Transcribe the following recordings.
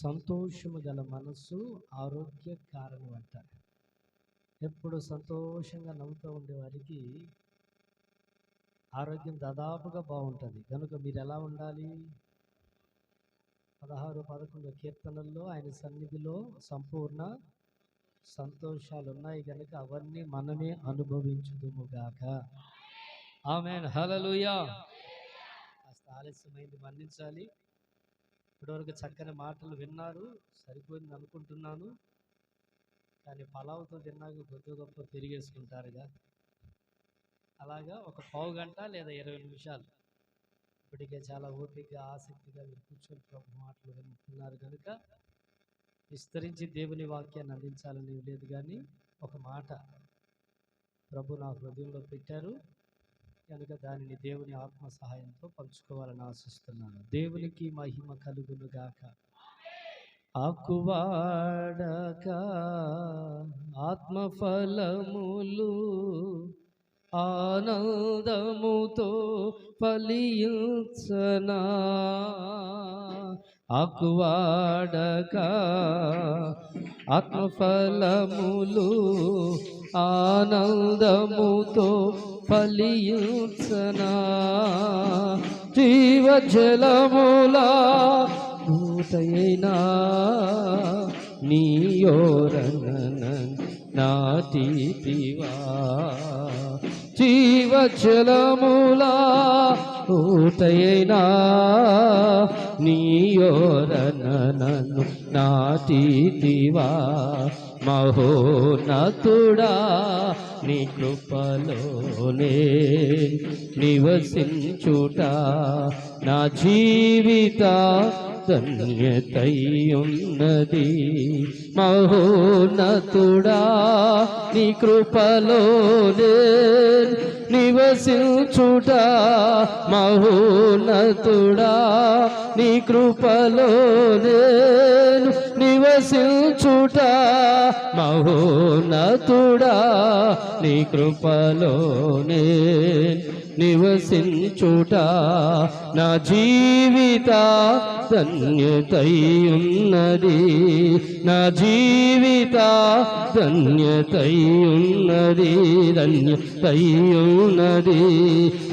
సంతోషము గల మనస్సు ఆరోగ్య కారణం అంట. ఎప్పుడు సంతోషంగా నవ్వుతూ ఉండేవారికి ఆరోగ్యం దాదాపుగా బాగుంటుంది. కనుక మీరు ఎలా ఉండాలి? 16-11 కీర్తనల్లో ఆయన సన్నిధిలో సంపూర్ణ సంతోషాలు ఉన్నాయి కనుక అవన్నీ మనమే అనుభవించుదుముగాక. ఆమేన్, హల్లెలూయా. కాస్త ఆలస్యమైంది, మన్నించాలి. ఇప్పటివరకు చక్కని మాటలు విన్నారు, సరిపోయింది అనుకుంటున్నాను. కానీ పలావుతో తిన్నాక కొద్ది గొప్ప పెరిగేసుకుంటారుగా, అలాగా ఒక పావు గంట లేదా 20 నిమిషాలు ఇప్పటికే చాలా ఓపికగా ఆసక్తిగా మీరు కూర్చొని ప్రభు మాటలు వింటున్నారు కనుక విస్తరించి దేవుని వాక్యాన్ని అందించాలని లేదు, కానీ ఒక మాట ప్రభు నా హృదయంలో పెట్టారు కనుక దానిని దేవుని ఆత్మ సహాయంతో పంచుకోవాలని ఆశిస్తున్నాను. దేవునికి మహిమ కలుగును గాక. ఆకువాడక ఆత్మఫలములు ఆనందముతో ఫలించనా, ఆకువాడక ఆత్మఫలములు ఆనందముతో ఫలించనా, జీవజలములా భూతైనా నీయోరన నాటితివా, జీవజలములా భూతైనా నీయోరన నాటితివా, మహోన్నతుడా నీ కృపలోనే నివసించుట నా జీవిత ధన్యతయున్నది. మహోన్నతుడా నీ కృపలోనే నివసించుట, మహోన్నతుడా నీ కృపలోనే నివసించుట, మహోన్నతుడా నీ కృపలోనే నివసించుట నా జీవిత ధన్యతయున్నది, నా జీవిత ధన్యతయున్నది, ధన్యతయున్నది,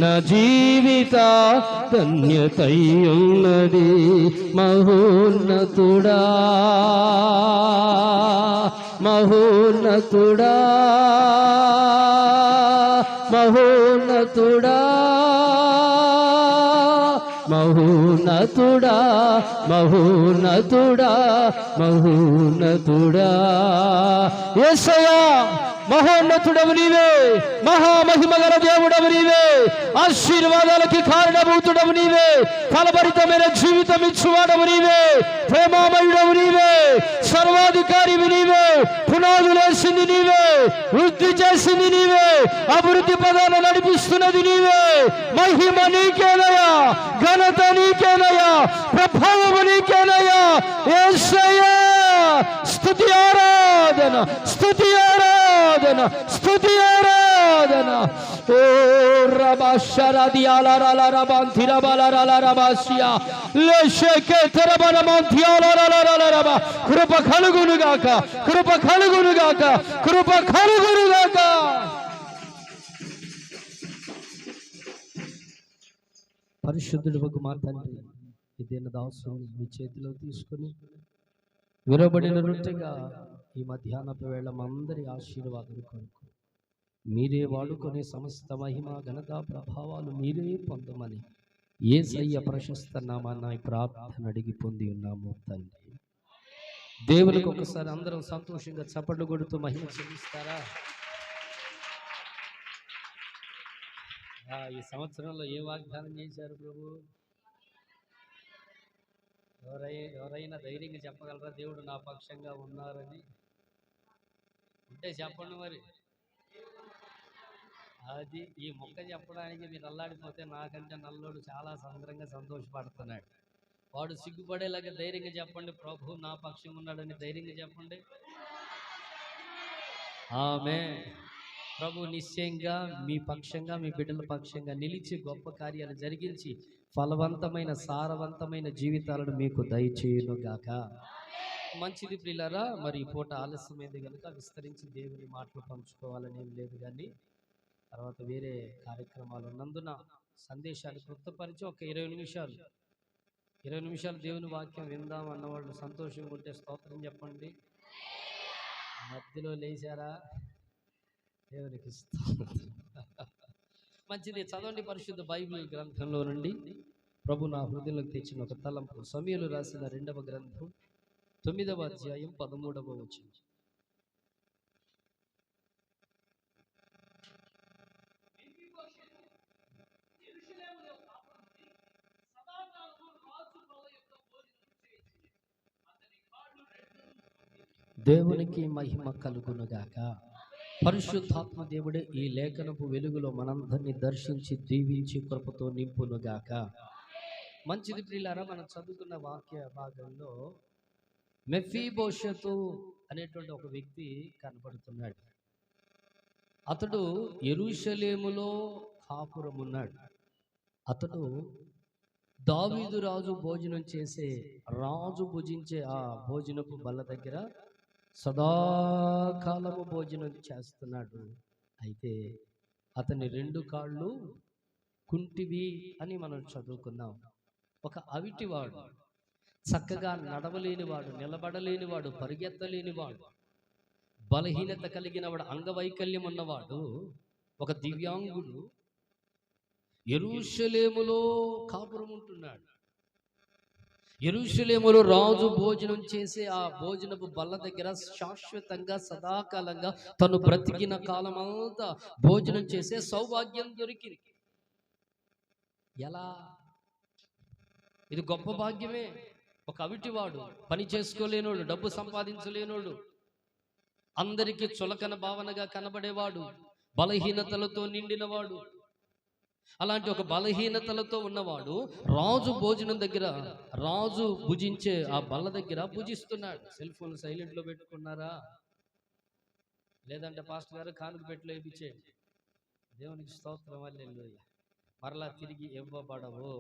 నా జీవిత ధన్యతయున్నది. మహోన్నతుడా మహోన్నతుడా మహోన్నతుడా మహోన్నతుడా మహోన్నతుడా మహోన్నతుడా. యేసయ్యా మహోన్నతుడవు నీవే, మహామహిమగల దేవుడవు నీవే, ఆశీర్వాదాలకి కారణభూతుడవు నీవే, ఫలభరితమైన జీవితం ఇచ్చువాడవు నీవే, ప్రేమామయుడవు నీవే, సర్వాధికారివి నీవే, పునాదులేసింది నీవే, వృద్ధి చేసింది నీవే, అభివృద్ధి పదాలు నడిపిస్తున్నది నీవే. మహిమ నీకేనయ్యా, ఘనత నీకేనయ్యా, ప్రభావము నీకేనయ్యా. యేసయ్యా స్తుతి ఆరాధన, స్తుతి ఆరాధన, స్తుతి ఆరాధన. ఓ రబషరది అలరల రబంతి రబలరల రబసియా లేషకే తెరబన మంతి అలరల రబ. కృప కలుగును గాక, కృప కలుగును గాక, కృప కలుగును గాక. పరిశుద్ధుడు మా తండ్రి, ఇదేన దాసుని మీ చేతిలో తీసుకుని విరబడిన రొట్టెగా ఈ మధ్యాహ్నపు వేళ అందరి ఆశీర్వాదం కొరకు మీరే వాడుకునే సమస్త మహిమ ఘనత ప్రభావాలు మీరే పొందమని యేసయ్య ప్రశస్త నామాన ప్రార్థన అడిగి పొంది ఉన్నాము తండ్రి. దేవునికి ఒకసారి అందరం సంతోషంగా చప్పట్లు కొడుతూ మహిమ చెల్లిస్తారా? ఈ సంవత్సరంలో ఏ వాగ్దానం చేశారు ప్రభు? ఎవరైనా ధైర్యంగా చెప్పగలరా దేవుడు నా పక్షంగా ఉన్నారని? ఉంటే చెప్పండి మరి. అది ఈ మొక్క చెప్పడానికి మీరు అల్లాడిపోతే నాకంటే నల్లోడు చాలా సందరంగా సంతోషపడుతున్నాడు. వాడు సిగ్గుపడేలాగా ధైర్యంగా చెప్పండి, ప్రభు నా పక్షం ఉన్నాడని ధైర్యంగా చెప్పండి. ఆమేన్. ప్రభు నిశ్చయంగా మీ పక్షంగా, మీ బిడ్డల పక్షంగా నిలిచి గొప్ప కార్యాలు జరిగించి ఫలవంతమైన సారవంతమైన జీవితాలను మీకు దయచేయును గాక. మంచిది ప్రియులారా, మరి ఈ పూట ఆలస్యమైంది కనుక విస్తరించి దేవుని మాటలు పంచుకోవాలని ఏం లేదు, కానీ తర్వాత వేరే కార్యక్రమాలు ఉన్నందున సందేశాన్ని క్లుప్తపరిచి ఒక 20 నిమిషాలు దేవుని వాక్యం విందాం అన్నవాళ్ళు సంతోషంగా ఉంటే స్తోత్రం చెప్పండి. మధ్యలో లేచారా? దేవునికి స్తోత్రం. మంచిది, చదవండి పరిశుద్ధ బైబిల్ గ్రంథంలో నుండి ప్రభు నా హృదయంలోకి తెచ్చిన ఒక తలంపు. సమూయేలు రాసిన 2వ గ్రంథం 9వ అధ్యాయం 13వ వచనం. దేవునికి మహిమ కలుగునుగాక. పరిశుద్ధాత్మ దేవుడే ఈ లేఖనపు వెలుగులో మనందరినీ దర్శించి దీవించి కృపతో నింపునుగాక. మంచిది ప్రియులారా, మనం చదువుకున్న వాక్య భాగంలో మెఫీబోషెతు అనేటువంటి ఒక వ్యక్తి కనబడుతున్నాడు. అతడు యెరూషలేములో కాపురం ఉన్నాడు. అతడు దావీదు రాజు భోజనం చేసే, రాజు భుజించే ఆ భోజనపు బల్ల దగ్గర సదాకాలము భోజనం చేస్తున్నాడు. అయితే అతని 2 కాళ్ళు కుంటివి అని మనం చదువుకున్నాం. ఒక అవిటివాడు, చక్కగా నడవలేనివాడు, నిలబడలేనివాడు, పరిగెత్తలేనివాడు, బలహీనత కలిగినవాడు, అంగవైకల్యం ఉన్నవాడు, ఒక దివ్యాంగుడు యెరూషలేములో కాపురం ఉంటున్నాడు. యెరూషలేములో రాజు భోజనం చేసే ఆ భోజనపు బల్ల దగ్గర శాశ్వతంగా సదాకాలంగా తను బ్రతికిన కాలమంతా భోజనం చేసే సౌభాగ్యం దొరికింది. ఎలా? ఇది గొప్ప భాగ్యమే. ఒక అవిటివాడు, పని చేసుకోలేనోడు, డబ్బు సంపాదించలేనోడు, అందరికీ చులకన భావనగా కనబడేవాడు, బలహీనతలతో నిండినవాడు, అలాంటి ఒక బలహీనతలతో ఉన్నవాడు రాజు భోజనం దగ్గర, రాజు భుజించే ఆ బల్ల దగ్గర భుజిస్తున్నాడు. సెల్ ఫోన్ సైలెంట్లో పెట్టుకున్నారా? లేదంటే పాస్టర్ గారు కానుక పెట్టులో వేయించేయండి. దేవునికి స్తోత్రం, హల్లెలూయా. మరలా తిరిగి ఇవ్వబడవు.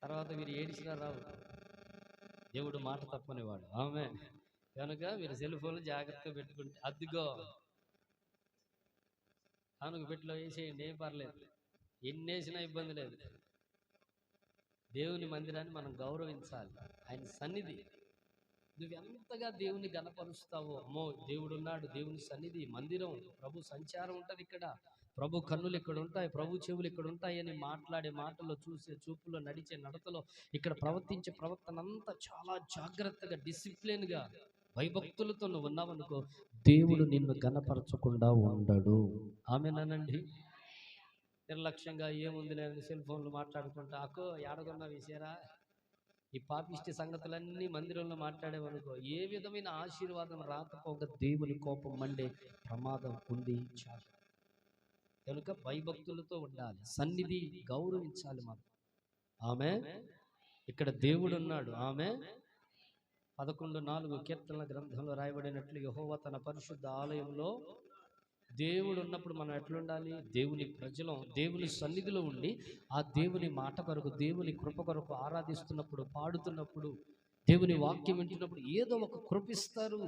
తర్వాత మీరు ఏడిసినా రావు, దేవుడు మాట తప్పనివాడు. ఆమేన్. కనుక మీరు సెల్ ఫోన్లు జాగ్రత్తగా పెట్టుకుంటే, అదిగో కానుక పెట్టిలో వేసేయండి, ఏం పర్లేదు, ఎన్ని వేసినా ఇబ్బంది లేదు. దేవుని మందిరాన్ని మనం గౌరవించాలి, ఆయన సన్నిధి. నువ్వు ఎంతగా దేవుని గణపరుస్తావో, అమ్మో దేవుడు ఉన్నాడు, దేవుని సన్నిధి, మందిరం, ప్రభు సంచారం ఉంటుంది ఇక్కడ, ప్రభు కన్నులు ఇక్కడ ఉంటాయి, ప్రభు చెవులు ఇక్కడ ఉంటాయి అని మాట్లాడే మాటల్లో, చూసే చూపులో, నడిచే నడతలో, ఇక్కడ ప్రవర్తించే ప్రవర్తన అంతా చాలా జాగ్రత్తగా, డిసిప్లిన్గా, భయభక్తులతో నువ్వు ఉన్నావనుకో, దేవుడు నిన్ను గణపరచకుండా ఉండడు. ఆమేనండి. నిర్లక్ష్యంగా ఏముంది లేదని సెల్ ఫోన్లు మాట్లాడుకుంటా, అక్కో ఏడగొన్నా విషయరా, ఈ పాపిష్టి సంగతులన్నీ మందిరంలో మాట్లాడేవనుకో, ఏ విధమైన ఆశీర్వాదం రాకపోగా దేవుని కోపం మండే ప్రమాదం ఉంది. కనుక భయభక్తులతో ఉండాలి, సన్నిధి గౌరవించాలి మనం. ఆమేన్. ఇక్కడ దేవుడు ఉన్నాడు. ఆమేన్. 11:4 కీర్తనల గ్రంథంలో రాయబడినట్లు, యెహోవా తన పరిశుద్ధ ఆలయంలో, దేవుడు ఉన్నప్పుడు మనం ఎట్లుండాలి? దేవుని ప్రజలం దేవుని సన్నిధిలో ఉండి ఆ దేవుని మాట కొరకు, దేవుని కృప కొరకు ఆరాధిస్తున్నప్పుడు, పాడుతున్నప్పుడు, దేవుని వాక్యం వింటున్నప్పుడు ఏదో ఒక కృపిస్తారు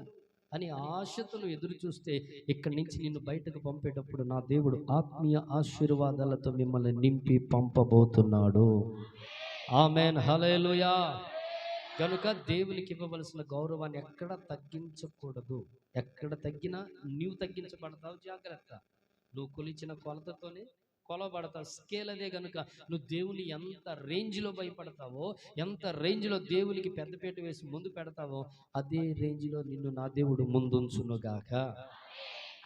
అని ఆశతో ఎదురు చూస్తే, ఇక్కడి నుంచి నిన్ను బయటకు పంపేటప్పుడు నా దేవుడు ఆత్మీయ ఆశీర్వాదాలతో మిమ్మల్ని నింపి పంపబోతున్నాడు. ఆమేన్, హల్లెలూయా. కనుక దేవునికి ఇవ్వవలసిన గౌరవాన్ని ఎక్కడ తగ్గించకూడదు. ఎక్కడ తగ్గినా నీవు తగ్గించబడతావు, జాగ్రత్త. నువ్వు కొలిచిన కొలతతోనే కొలబడతావు, స్కేల్ అదే. కనుక నువ్వు దేవుని ఎంత రేంజ్లో భయపడతావో, ఎంత రేంజ్లో దేవునికి పెద్దపీట వేసి ముందు పెడతావో, అదే రేంజ్లో నిన్ను నా దేవుడు ముందుంచునుగాక.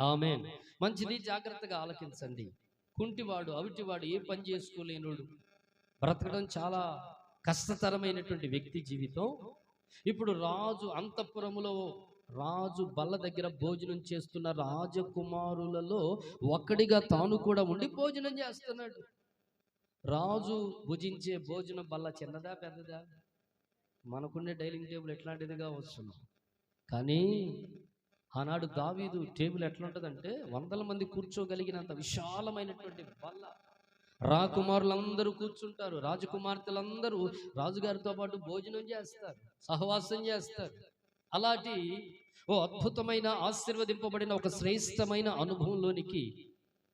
ఆమేన్. మంచిది, జాగ్రత్తగా ఆలకించండి. కుంటివాడు, అవిటివాడు, ఏ పని చేసుకోలేనుడు, బ్రతకడం చాలా కష్టతరమైనటువంటి వ్యక్తి జీవితం. ఇప్పుడు రాజు అంతఃపురములో, రాజు బల్ల దగ్గర భోజనం చేస్తున్న రాజకుమారులలో ఒకడిగా తాను కూడా ఉండి భోజనం చేస్తున్నాడు. రాజు భుజించే భోజనం బల్ల చిన్నదా పెద్దదా? మనకుండే డైనింగ్ టేబుల్ ఎట్లాంటిదిగా వస్తున్నాం, కానీ ఆనాడు దావీదు టేబుల్ ఎట్లా ఉంటుందంటే 100 మంది కూర్చోగలిగినంత విశాలమైనటువంటి బల్ల. రాకుమారులందరూ కూర్చుంటారు, రాజకుమార్తెలందరూ రాజుగారితో పాటు భోజనం చేస్తారు, సహవాసం చేస్తారు. అలాంటి ఓ అద్భుతమైన ఆశీర్వదింపబడిన ఒక శ్రేష్టమైన అనుభవంలోనికి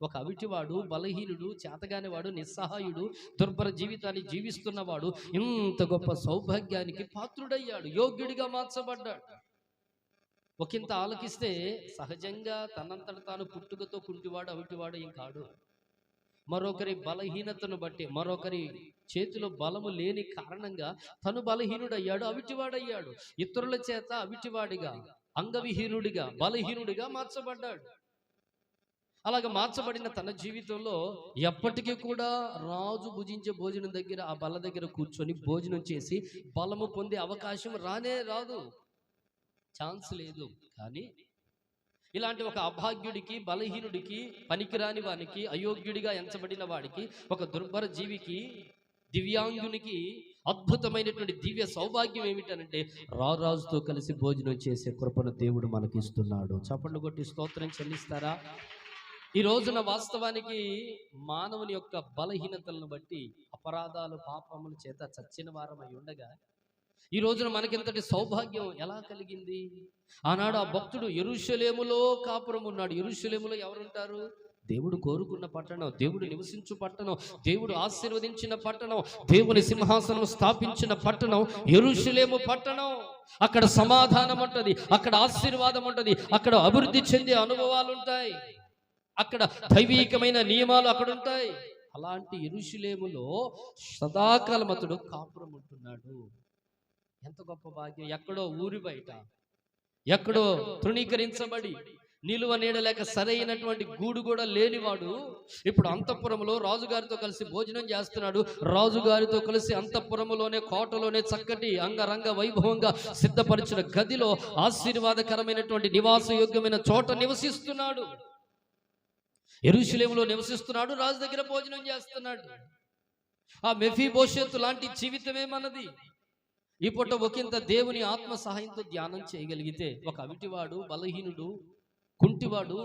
ఒక అవిటివాడు, బలహీనుడు, చేతగానివాడు, నిస్సహాయుడు, దుర్భర జీవితాన్ని జీవిస్తున్నవాడు ఇంత గొప్ప సౌభాగ్యానికి పాత్రుడయ్యాడు, యోగ్యుడిగా మార్చబడ్డాడు. ఒకంత ఆలకిస్తే సహజంగా తనంతట తాను పుట్టుకతో కుంటివాడు, అవిటివాడు ఏం కాడు. మరొకరి బలహీనతను బట్టి, మరొకరి చేతిలో బలము లేని కారణంగా తను బలహీనుడయ్యాడు, అవిటివాడయ్యాడు. ఇతరుల చేత అవిటివాడిగా, అంగవిహీనుడిగా, బలహీనుడిగా మార్చబడ్డాడు. అలాగ మార్చబడిన తన జీవితంలో ఎప్పటికీ కూడా రాజు భుజించే భోజనం దగ్గర, ఆ బల్ల దగ్గర కూర్చొని భోజనం చేసి బలము పొందే అవకాశం రాదు, ఛాన్స్ లేదు. కానీ ఇలాంటి ఒక అభాగ్యుడికి, బలహీనుడికి, పనికిరాని వానికి, అయోగ్యుడిగా ఎంచబడిన వాడికి, ఒక దుర్భర జీవికి, దివ్యాంగునికి అద్భుతమైనటువంటి దివ్య సౌభాగ్యం ఏమిటనంటే రాజుతో కలిసి భోజనం చేసే కృపను దేవుడు మనకిస్తున్నాడు. చప్పట్లు కొట్టి స్తోత్రం చెల్లిస్తారా? ఈ రోజున వాస్తవానికి మానవుని యొక్క బలహీనతలను బట్టి, అపరాధాలు, పాపముల చేత చచ్చిన వారమై ఉండగా ఈ రోజున మనకింతటి సౌభాగ్యం ఎలా కలిగింది? ఆనాడు ఆ భక్తుడు యెరూషలేములో కాపురం ఉన్నాడు. యెరూషలేములో ఎవరుంటారు? దేవుడు కోరుకున్న పట్టణం, దేవుడు నివసించు పట్టణం, దేవుడు ఆశీర్వదించిన పట్టణం, దేవుని సింహాసనం స్థాపించిన పట్టణం యెరూషలేము పట్టణం. అక్కడ సమాధానం ఉంటది, అక్కడ ఆశీర్వాదం ఉంటది, అక్కడ అభివృద్ధి చెందే అనుభవాలు ఉంటాయి, అక్కడ దైవీకమైన నియమాలు అక్కడ ఉంటాయి. అలాంటి యెరూషలేములో సదాకాలం అతడు కాపురం ఉంటున్నాడు. ఎంత గొప్ప భాగ్యం! ఎక్కడో ఊరి బయట, ఎక్కడో తృణీకరించబడి, నిలువ నీడలేక సరైనటువంటి గూడు కూడా లేనివాడు ఇప్పుడు అంతఃపురంలో రాజుగారితో కలిసి భోజనం చేస్తున్నాడు. రాజుగారితో కలిసి అంతఃపురంలోనే, కోటలోనే చక్కటి అంగరంగ వైభవంగా సిద్ధపరిచిన గదిలో, ఆశీర్వాదకరమైనటువంటి నివాస యోగ్యమైన చోట నివసిస్తున్నాడు. యెరూషలేములో నివసిస్తున్నాడు, రాజు దగ్గర భోజనం చేస్తున్నాడు. ఆ మెఫీబోషెతు లాంటి జీవితమే మనది. ఈ పూట ఒకంత దేవుని ఆత్మ సహాయంతో ధ్యానం చేయగలిగితే, ఒక అవిటివాడు, బలహీనుడు, కుంటివాడు,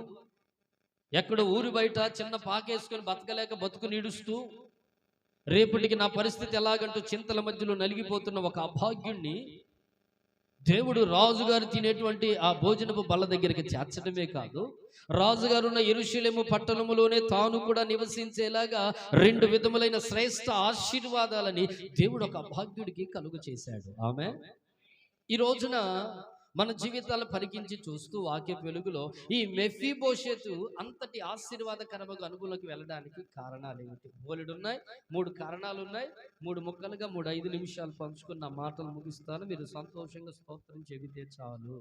ఎక్కడో ఊరి బయట చిన్న పాకేసుకొని బతకలేక బతుకు నీడుస్తూ, రేపటికి నా పరిస్థితి ఎలాగంటూ చింతల మధ్యలో నలిగిపోతున్న ఒక అభాగ్యుణ్ణి దేవుడు రాజుగారు తినేటువంటి ఆ భోజనపు బల్ల దగ్గరికి చేర్చడమే కాదు, రాజుగారు ఉన్న యెరూషలేము పట్టణములోనే తాను కూడా నివసించేలాగా 2 విధములైన శ్రేష్ఠ ఆశీర్వాదాలని దేవుడు ఒక అభాగ్యుడికి కలుగు చేశాడు. ఆమేన్. ఈ రోజున మన జీవితాలను పరికించి చూస్తూ వాక్య వెలుగులో ఈ మెఫీబోషెతు అంతటి ఆశీర్వాదకరమైన అనుభవంలోకి వెళ్ళడానికి కారణాలు ఏమిటి? బోలెడున్నాయి. 3 కారణాలు ఉన్నాయి. 3 ముక్కలుగా 5 నిమిషాలు పంచుకున్న మాటలు ముగిస్తాను. మీరు సంతోషంగా స్తోత్రం చెబితే చాలు.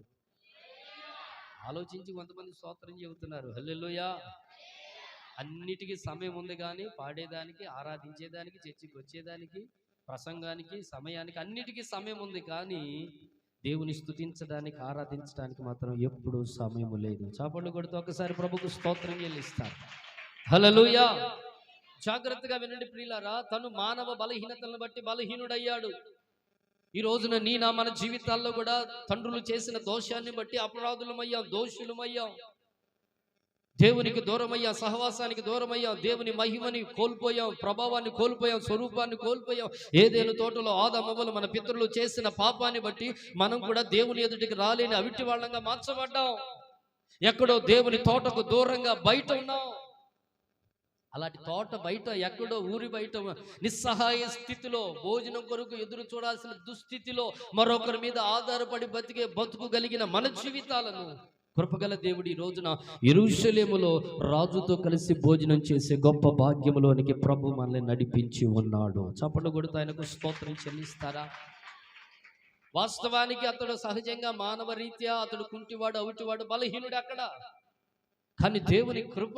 ఆలోచించి కొంతమంది స్తోత్రం చెబుతున్నారు. హల్లెలూయా. అన్నిటికీ సమయం ఉంది, కానీ పాడేదానికి, ఆరాధించేదానికి, చర్చికి వచ్చేదానికి, ప్రసంగానికి, సమయానికి, అన్నిటికీ సమయం ఉంది, కానీ దేవుని స్తుతించడానికి, ఆరాధించడానికి మాత్రం ఎప్పుడు సమయం లేదు. చప్పట్లు కొడుతూ ఒకసారి ప్రభుకు స్తోత్రం చెల్లిస్తారు. హల్లెలూయా. జాగ్రత్తగా వినండి ప్రియులారా. తను మానవ బలహీనతలను బట్టి బలహీనుడయ్యాడు. ఈ రోజున మన జీవితాల్లో కూడా తండ్రులు చేసిన దోషాన్ని బట్టి అపరాధులమయ్యాం, దోషులమయ్యాం, దేవునికి దూరమయ్యాం, సహవాసానికి దూరమయ్యాం, దేవుని మహిమని కోల్పోయాం, ప్రభావాన్ని కోల్పోయాం, స్వరూపాన్ని కోల్పోయాం. ఏదేను తోటలో ఆదామవ్వలు మన పితరులు చేసిన పాపాన్ని బట్టి మనం కూడా దేవుని ఎదుటికి రాలేని అవిటి వాళ్ళంగా మార్చబడ్డాం. ఎక్కడో దేవుని తోటకు దూరంగా బయట ఉన్నాం. అలాంటి తోట బయట, ఎక్కడో ఊరి బయట నిస్సహాయ స్థితిలో, భోజనం కొరకు ఎదురు చూడాల్సిన దుస్థితిలో, మరొకరి మీద ఆధారపడి బతికే బతుకు కలిగిన మన జీవితాలను కృపగల దేవుడు ఈ రోజున యెరూషలేములో రాజుతో కలిసి భోజనం చేసే గొప్ప భాగ్యములోనికి ప్రభు మనల్ని నడిపించి ఉన్నాడు. చప్పట్లు కొడుతూ ఆయనకు స్తోత్రం చెల్లిస్తారా? వాస్తవానికి అతడు సహజంగా మానవ రీత్యా అతడు కుంటివాడు, అవిటివాడు, బలహీనుడు అక్కడ. కానీ దేవుని కృప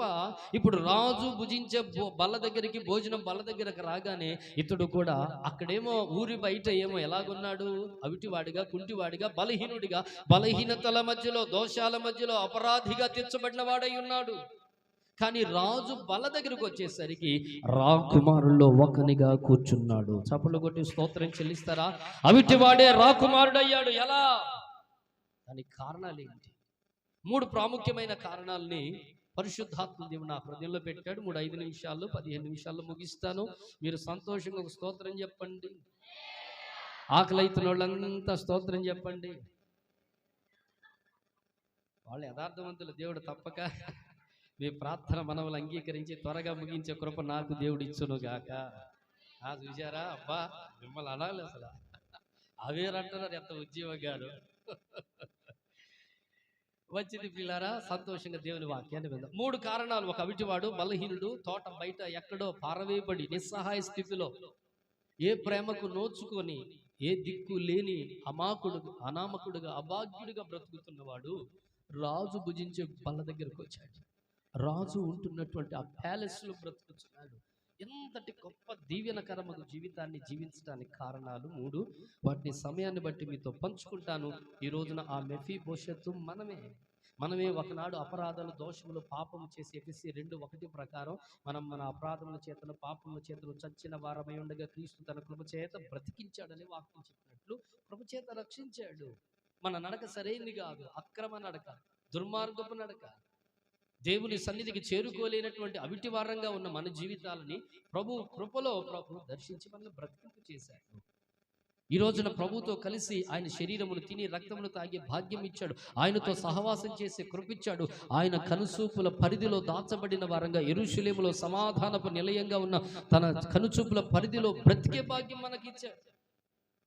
ఇప్పుడు రాజు భుజించే బల్ల దగ్గరికి, భోజనం బల్ల దగ్గరకు రాగానే ఇతడు కూడా అక్కడేమో ఊరి బయట ఏమో ఎలాగున్నాడు? అవిటివాడిగా, కుంటివాడిగా, బలహీనుడిగా, బలహీనతల మధ్యలో, దోషాల మధ్యలో అపరాధిగా తీర్చబడిన వాడై ఉన్నాడు. కానీ రాజు బల్ల దగ్గరకు వచ్చేసరికి రాకుమారుల్లో ఒకనిగా కూర్చున్నాడు. చప్పట్లు కొట్టి స్తోత్రం చెల్లిస్తారా? అవిటివాడే రాకుమారుడయ్యాడు. ఎలా? దానికి కారణాలు ఏంటి? 3 ప్రాముఖ్యమైన కారణాలని పరిశుద్ధాత్మ దేవుడు నా హృదయంలో పెట్టాడు. 5 నిమిషాల్లో 15 నిమిషాల్లో ముగిస్తాను. మీరు సంతోషంగా ఒక స్తోత్రం చెప్పండి. ఆకలి అవుతున్న వాళ్ళంతా స్తోత్రం చెప్పండి. వాళ్ళు యథార్థవంతులు. దేవుడు తప్పక మీ ప్రార్థన మనవులు అంగీకరించి త్వరగా ముగించే కృప నాకు దేవుడు ఇచ్చును గాక. చూసారా, అబ్బా మిమ్మల్ని అనాలి అసలు. అవేరంటున్నారు ఎంత ఉద్యోగాలు. వచ్చింది పిల్లారా, సంతోషంగా దేవుని వాక్యాన్ని విందాం. 3 కారణాలు. ఒక అవిటివాడు, బలహీనుడు, తోట బయట ఎక్కడో పారవేయబడి నిస్సహాయ స్థితిలో, ఏ ప్రేమకు నోచుకొని ఏ దిక్కు లేని అనామకుడుగా అభాగ్యుడిగా బ్రతుకుతున్నవాడు రాజు భుజించే బల్ల దగ్గరకు వచ్చాడు. రాజు ఉంటున్నటువంటి ఆ ప్యాలెస్లో బ్రతుకుతున్నాడు. ఎంతటి గొప్ప దీవెనకరమైన జీవితాన్ని జీవించడానికి కారణాలు 3. వాటిని సమయాన్ని బట్టి మీతో పంచుకుంటాను. ఈ రోజున ఆ మెఫీబోషెతు మనమే ఒకనాడు అపరాధాలు, దోషములు, పాపము చేసి ఎఫెసీ 2:1 ప్రకారం మన అపరాధముల చేతను, పాపముల చేతను చచ్చిన వారమై ఉండగా క్రీస్తు తన కృప చేత బ్రతికించాడని వాక్యం చెప్పినట్లు కృప చేత రక్షించాడు. మన నడక సరైనది కాదు, అక్రమ నడక, దుర్మార్గపు నడక, దేవుని సన్నిధికి చేరుకోలేనటువంటి అవిటివారంగా ఉన్న మన జీవితాలని ప్రభు కృపలో దర్శించి మనల్ని బ్రతికింపు చేశాడు. ఈ రోజున ప్రభుతో కలిసి ఆయన శరీరమును తిని రక్తమును తాగే భాగ్యం ఇచ్చాడు. ఆయనతో సహవాసం చేసే కృపిచ్చాడు. ఆయన కనుచూపుల పరిధిలో దాచబడిన వారంగా యెరూషలేములో సమాధానపు నిలయంగా ఉన్న తన కనుచూపుల పరిధిలో బ్రతికే భాగ్యం మనకిచ్చాడు.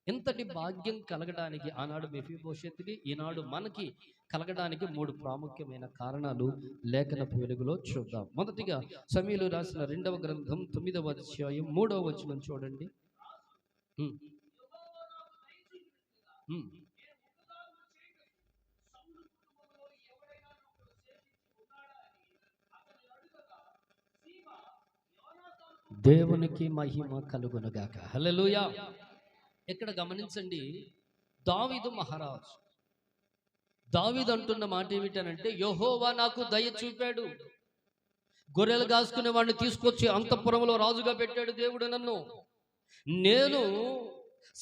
ఎంతటి భాగ్యం కలగడానికి ఆనాడు మెఫీబోషెతుకి, ఈనాడు మనకి కలగడానికి 3 ప్రాముఖ్యమైన కారణాలు లేఖనపు వెలుగులో చూద్దాం. మొదటిగా సమూయేలు రాసిన 2వ గ్రంథం 9వ అధ్యాయం 3వ వచనం చూడండి. దేవునికి మహిమ కలుగునుగాక. హల్లెలూయా. ఇక్కడ గమనించండి, దావీదు మహారాజు. దావీదు అంటున్న మాట ఏమిటనంటే, యెహోవా నాకు దయ చూపాడు, గొర్రెలు కాసుకునే వాడిని తీసుకొచ్చి అంతఃపురంలో రాజుగా పెట్టాడు దేవుడు నన్ను. నేను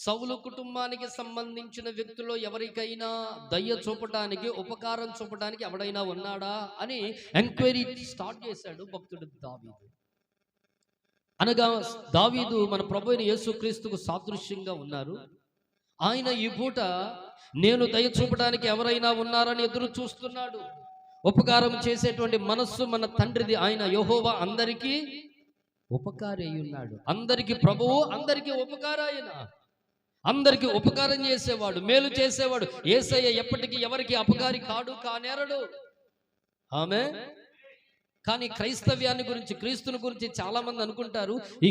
సౌలు కుటుంబానికి సంబంధించిన వ్యక్తుల్లో ఎవరికైనా దయ చూపడానికి, ఉపకారం చూపడానికి ఎవడైనా ఉన్నాడా అని ఎంక్వైరీ స్టార్ట్ చేశాడు భక్తుడు దావీదు. అనగా దావీదు మన ప్రభువైన యేసుక్రీస్తుకు సాదృశ్యంగా ఉన్నారు. ఆయన ఈ పూట నేను దయ చూపడానికి ఎవరైనా ఉన్నారని ఎదురు చూస్తున్నాడు. ఉపకారం చేసేటువంటి మనస్సు మన తండ్రిది. ఆయన యెహోవా అందరికీ ఉపకారి అయి ఉన్నాడు. అందరికీ ప్రభువు, అందరికీ ఉపకారాయన, అందరికీ ఉపకారం చేసేవాడు, మేలు చేసేవాడు. యేసయ్య ఎప్పటికీ ఎవరికి అపకారి కాడు, కానేరడు. ఆమేన్. కానీ క్రైస్తవ్యాన్ని గురించి, క్రీస్తుని గురించి చాలా మంది అనుకుంటారు, ఈ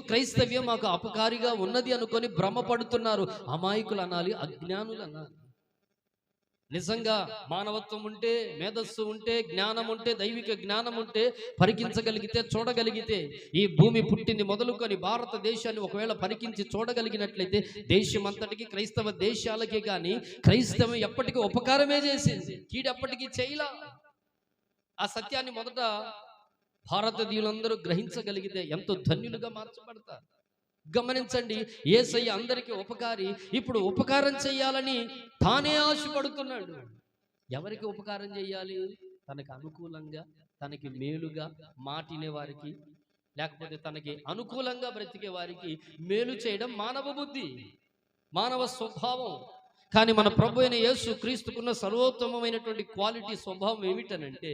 క్రైస్తవ్యం మాకు అపకారిగా ఉన్నది అనుకొని భ్రమపడుతున్నారు. అమాయకులు అనాలి, అజ్ఞానులు అనాలి. నిజంగా మానవత్వం ఉంటే, మేధస్సు ఉంటే, జ్ఞానం ఉంటే, దైవిక జ్ఞానం ఉంటే, పరికించగలిగితే, చూడగలిగితే, ఈ భూమి పుట్టింది మొదలుకొని భారతదేశాన్ని ఒకవేళ పరికించి చూడగలిగినట్లయితే దేశమంతటికి, క్రైస్తవ దేశాలకే కానీ క్రైస్తవం ఎప్పటికీ ఉపకారమే చేసింది, కీడు ఎప్పటికీ చేయలా. ఆ సత్యాన్ని మొదట భారతీయులందరూ గ్రహించగలిగితే ఎంతో ధన్యులుగా మార్చబడతారు. గమనించండి, యేసయ్య అందరికీ ఉపకారి. ఇప్పుడు ఉపకారం చేయాలని తానే ఆశపడుతున్నాడు. ఎవరికి ఉపకారం చేయాలి? తనకి అనుకూలంగా, తనకి మేలుగా మాటినే వారికి, లేకపోతే తనకి అనుకూలంగా బ్రతికే వారికి మేలు చేయడం మానవ బుద్ధి, మానవ స్వభావం. కానీ మన ప్రభు అయిన యేసు క్రీస్తుకున్న సర్వోత్తమమైనటువంటి క్వాలిటీ, స్వభావం ఏమిటనంటే,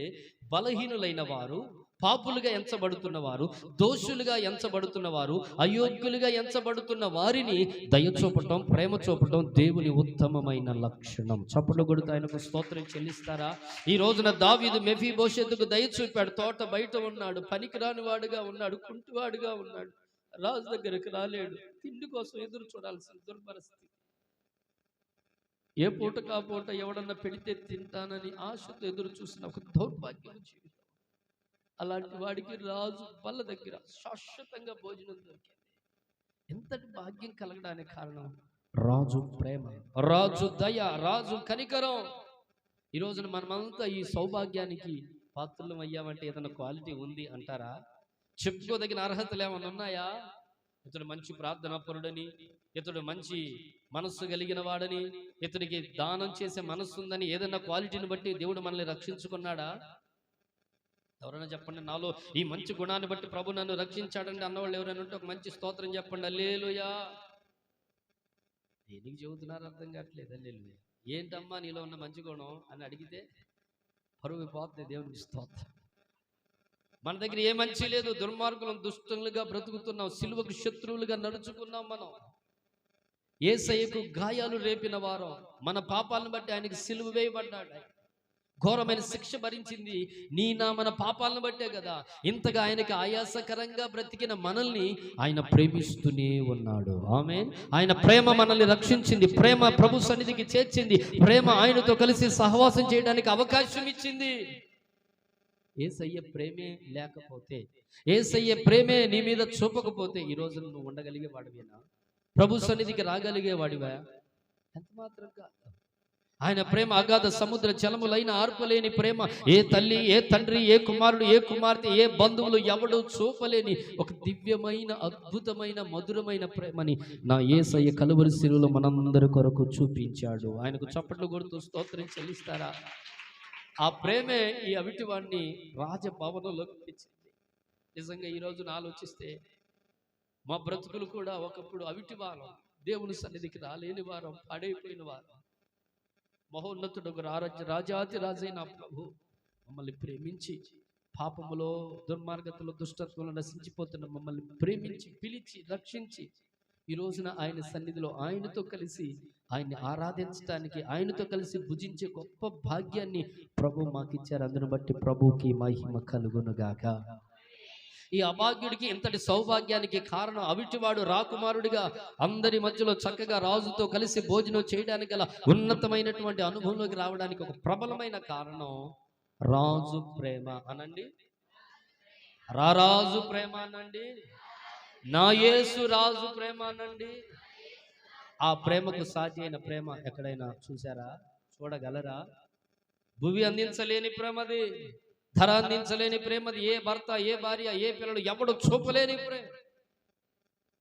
బలహీనులైన వారు, పాపులుగా ఎంచబడుతున్నవారు, దోషులుగా ఎంచబడుతున్నవారు, అయోగ్యులుగా ఎంచబడుతున్న వారిని దయ చూపటం, ప్రేమ చూపటం దేవుని ఉత్తమమైన లక్షణం. చప్పట్లు కొడుతూ ఆయనకు స్తోత్రం చెల్లిస్తారా? ఈ రోజున దావీదు మెఫీబోషెతుకు దయ చూపాడు. తోట బయట ఉన్నాడు, పనికిరాని వాడుగా ఉన్నాడు, కుంటివాడుగా ఉన్నాడు, రాజు దగ్గరకు రాలేడు, తిండి కోసం ఎదురు చూడాల్సిన దుర్పరిస్థితి. ఏ పూట కా పూట ఎవడన్నా పెడితే తింటానని ఆశతో ఎదురు చూసిన ఒక దౌర్భాగ్యం జీవితం. అలాంటి వాడికి రాజు బల్ల దగ్గర శాశ్వతంగా భోజనం దొరికింది. ఎంతటి భాగ్యం కలగడానికి కారణం రాజు ప్రేమ, రాజు దయ, రాజు కనికరం. ఈ రోజున మనమంతా ఈ సౌభాగ్యానికి పాత్రలు అయ్యామంటే ఏదైనా క్వాలిటీ ఉంది అంటారా? చెప్పుకోదగిన అర్హతలు ఏమైనా ఉన్నాయా? ఇతడు మంచి ప్రార్థనా పరుడని, ఇతడు మంచి మనస్సు కలిగిన వాడని, ఇతనికి దానం చేసే మనస్సు ఉందని ఏదైనా క్వాలిటీని బట్టి దేవుడు మనల్ని రక్షించుకున్నాడా? ఎవరైనా చెప్పండి, నాలో ఈ మంచి గుణాన్ని బట్టి ప్రభు నన్ను రక్షించాడండి అన్నవాళ్ళు ఎవరైనా ఉంటే ఒక మంచి స్తోత్రం చెప్పండి. హల్లెలూయా. దేనికి చెబుతున్నారు అర్థం కావట్లేదు. హల్లెలూయా. ఏంటమ్మా నీలో ఉన్న మంచి గుణం అని అడిగితే పరువు పోతుంది. దేవునికి స్తోత్రం. మన దగ్గర ఏ మంచి లేదు, దుర్మార్గులం, దుష్టులుగా బ్రతుకుతున్నాం, సిలువకు శత్రువులుగా నడుచుకున్నాం. మనం యేసయ్యకు గాయాలు రేపిన వారం, మన పాపాలను బట్టి ఆయనకి సిలువ వేయబడ్డాడు. ఘోరమైన శిక్ష భరించింది మన పాపాలను బట్టే కదా. ఇంతగా ఆయనకి ఆయాసకరంగా బ్రతికిన మనల్ని ఆయన ప్రేమిస్తూనే ఉన్నాడు. ఆమేన్. ఆయన ప్రేమ మనల్ని రక్షించింది, ప్రేమ ప్రభు సన్నిధికి చేర్చింది, ప్రేమ ఆయనతో కలిసి సహవాసం చేయడానికి అవకాశం ఇచ్చింది. యేసయ్య ప్రేమే లేకపోతే, యేసయ్య ప్రేమే నీ మీద చూపకపోతే ఈ రోజు నువ్వు ఉండగలిగే వాడివేనా? ప్రభు సన్నిధికి రాగలిగే వాడివా? ఎంత మాత్రం కాదు. ఆయన ప్రేమ అగాధ సముద్ర జలములైన ఆర్పలేని ప్రేమ. ఏ తల్లి, ఏ తండ్రి, ఏ కుమారుడు, ఏ కుమార్తె, ఏ బంధువులు ఎవడు చూపలేని ఒక దివ్యమైన, అద్భుతమైన, మధురమైన ప్రేమని నా యేసయ్య కలువరి శిలువలో మనందరి కొరకు చూపించాడు. ఆయనకు చప్పట్లు కొడుతూ స్తోత్రం చెల్లిస్తారా? ఆ ప్రేమే ఈ అవిటివాణ్ణి రాజభవనంలోకి తెచ్చింది. నిజంగా ఈ రోజున ఆలోచిస్తే మా బ్రతుకులు కూడా ఒకప్పుడు అవిటి వారం, దేవుని సన్నిధికి రాలేని వారం, పాడైపోయిన వారం. మహోన్నతుడు రాజాది రాజైన ప్రభు మమ్మల్ని ప్రేమించి, పాపములో, దుర్మార్గతలో, దుష్టత్వంలో నశించిపోతున్న మమ్మల్ని ప్రేమించి, పిలిచి, రక్షించి ఈ రోజున ఆయన సన్నిధిలో ఆయనతో కలిసి ఆయన్ని ఆరాధించడానికి, ఆయనతో కలిసి భుజించే గొప్ప భాగ్యాన్ని ప్రభు మాకు ఇచ్చారు. అందును బట్టి ప్రభుకి మహిమ కలుగునుగాక. ఈ అభాగ్యుడికి ఇంతటి సౌభాగ్యానికి కారణం అవిటివాడు రాకుమారుడిగా అందరి మధ్యలో చక్కగా రాజుతో కలిసి భోజనం చేయడానికి గల ఉన్నతమైనటువంటి అనుభవంలోకి రావడానికి ఒక ప్రబలమైన కారణం రాజు ప్రేమ అనండి, రారాజు ప్రేమ అనండి, నా యేసు రాజు ప్రేమ అనండి. ఆ ప్రేమకు సాటి అయిన ప్రేమ ఎక్కడైనా చూసారా? చూడగలరా? భూమి అందించలేని ప్రేమది, ధర అందించలేని ప్రేమది. ఏ భర్త, ఏ భార్య, ఏ పిల్లలు ఎవడు చూపలేని ప్రేమ.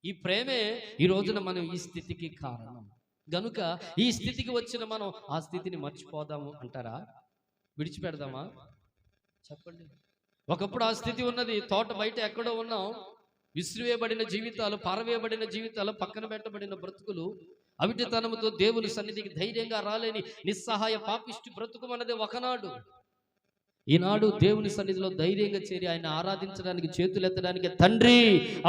ఈ ప్రేమే ఈ రోజున మనం ఈ స్థితికి కారణం. గనుక ఈ స్థితికి వచ్చిన మనం ఆ స్థితిని మర్చిపోదాము అంటారా? విడిచిపెడదామా? చెప్పండి. ఒకప్పుడు ఆ స్థితి ఉన్నది. తోట బయట ఎక్కడో ఉన్నాం. విసిరివేయబడిన జీవితాలు, పారవేయబడిన జీవితాలు, పక్కన పెట్టబడిన బ్రతుకులు, అవిటితనముతో దేవుని సన్నిధికి ధైర్యంగా రాలేని నిస్సహాయ పాపిష్టి బ్రతుకు మనది ఒకనాడు. ఈనాడు దేవుని సన్నిధిలో ధైర్యంగా చేరి ఆయన ఆరాధించడానికి, చేతులెత్తడానికి, తండ్రి,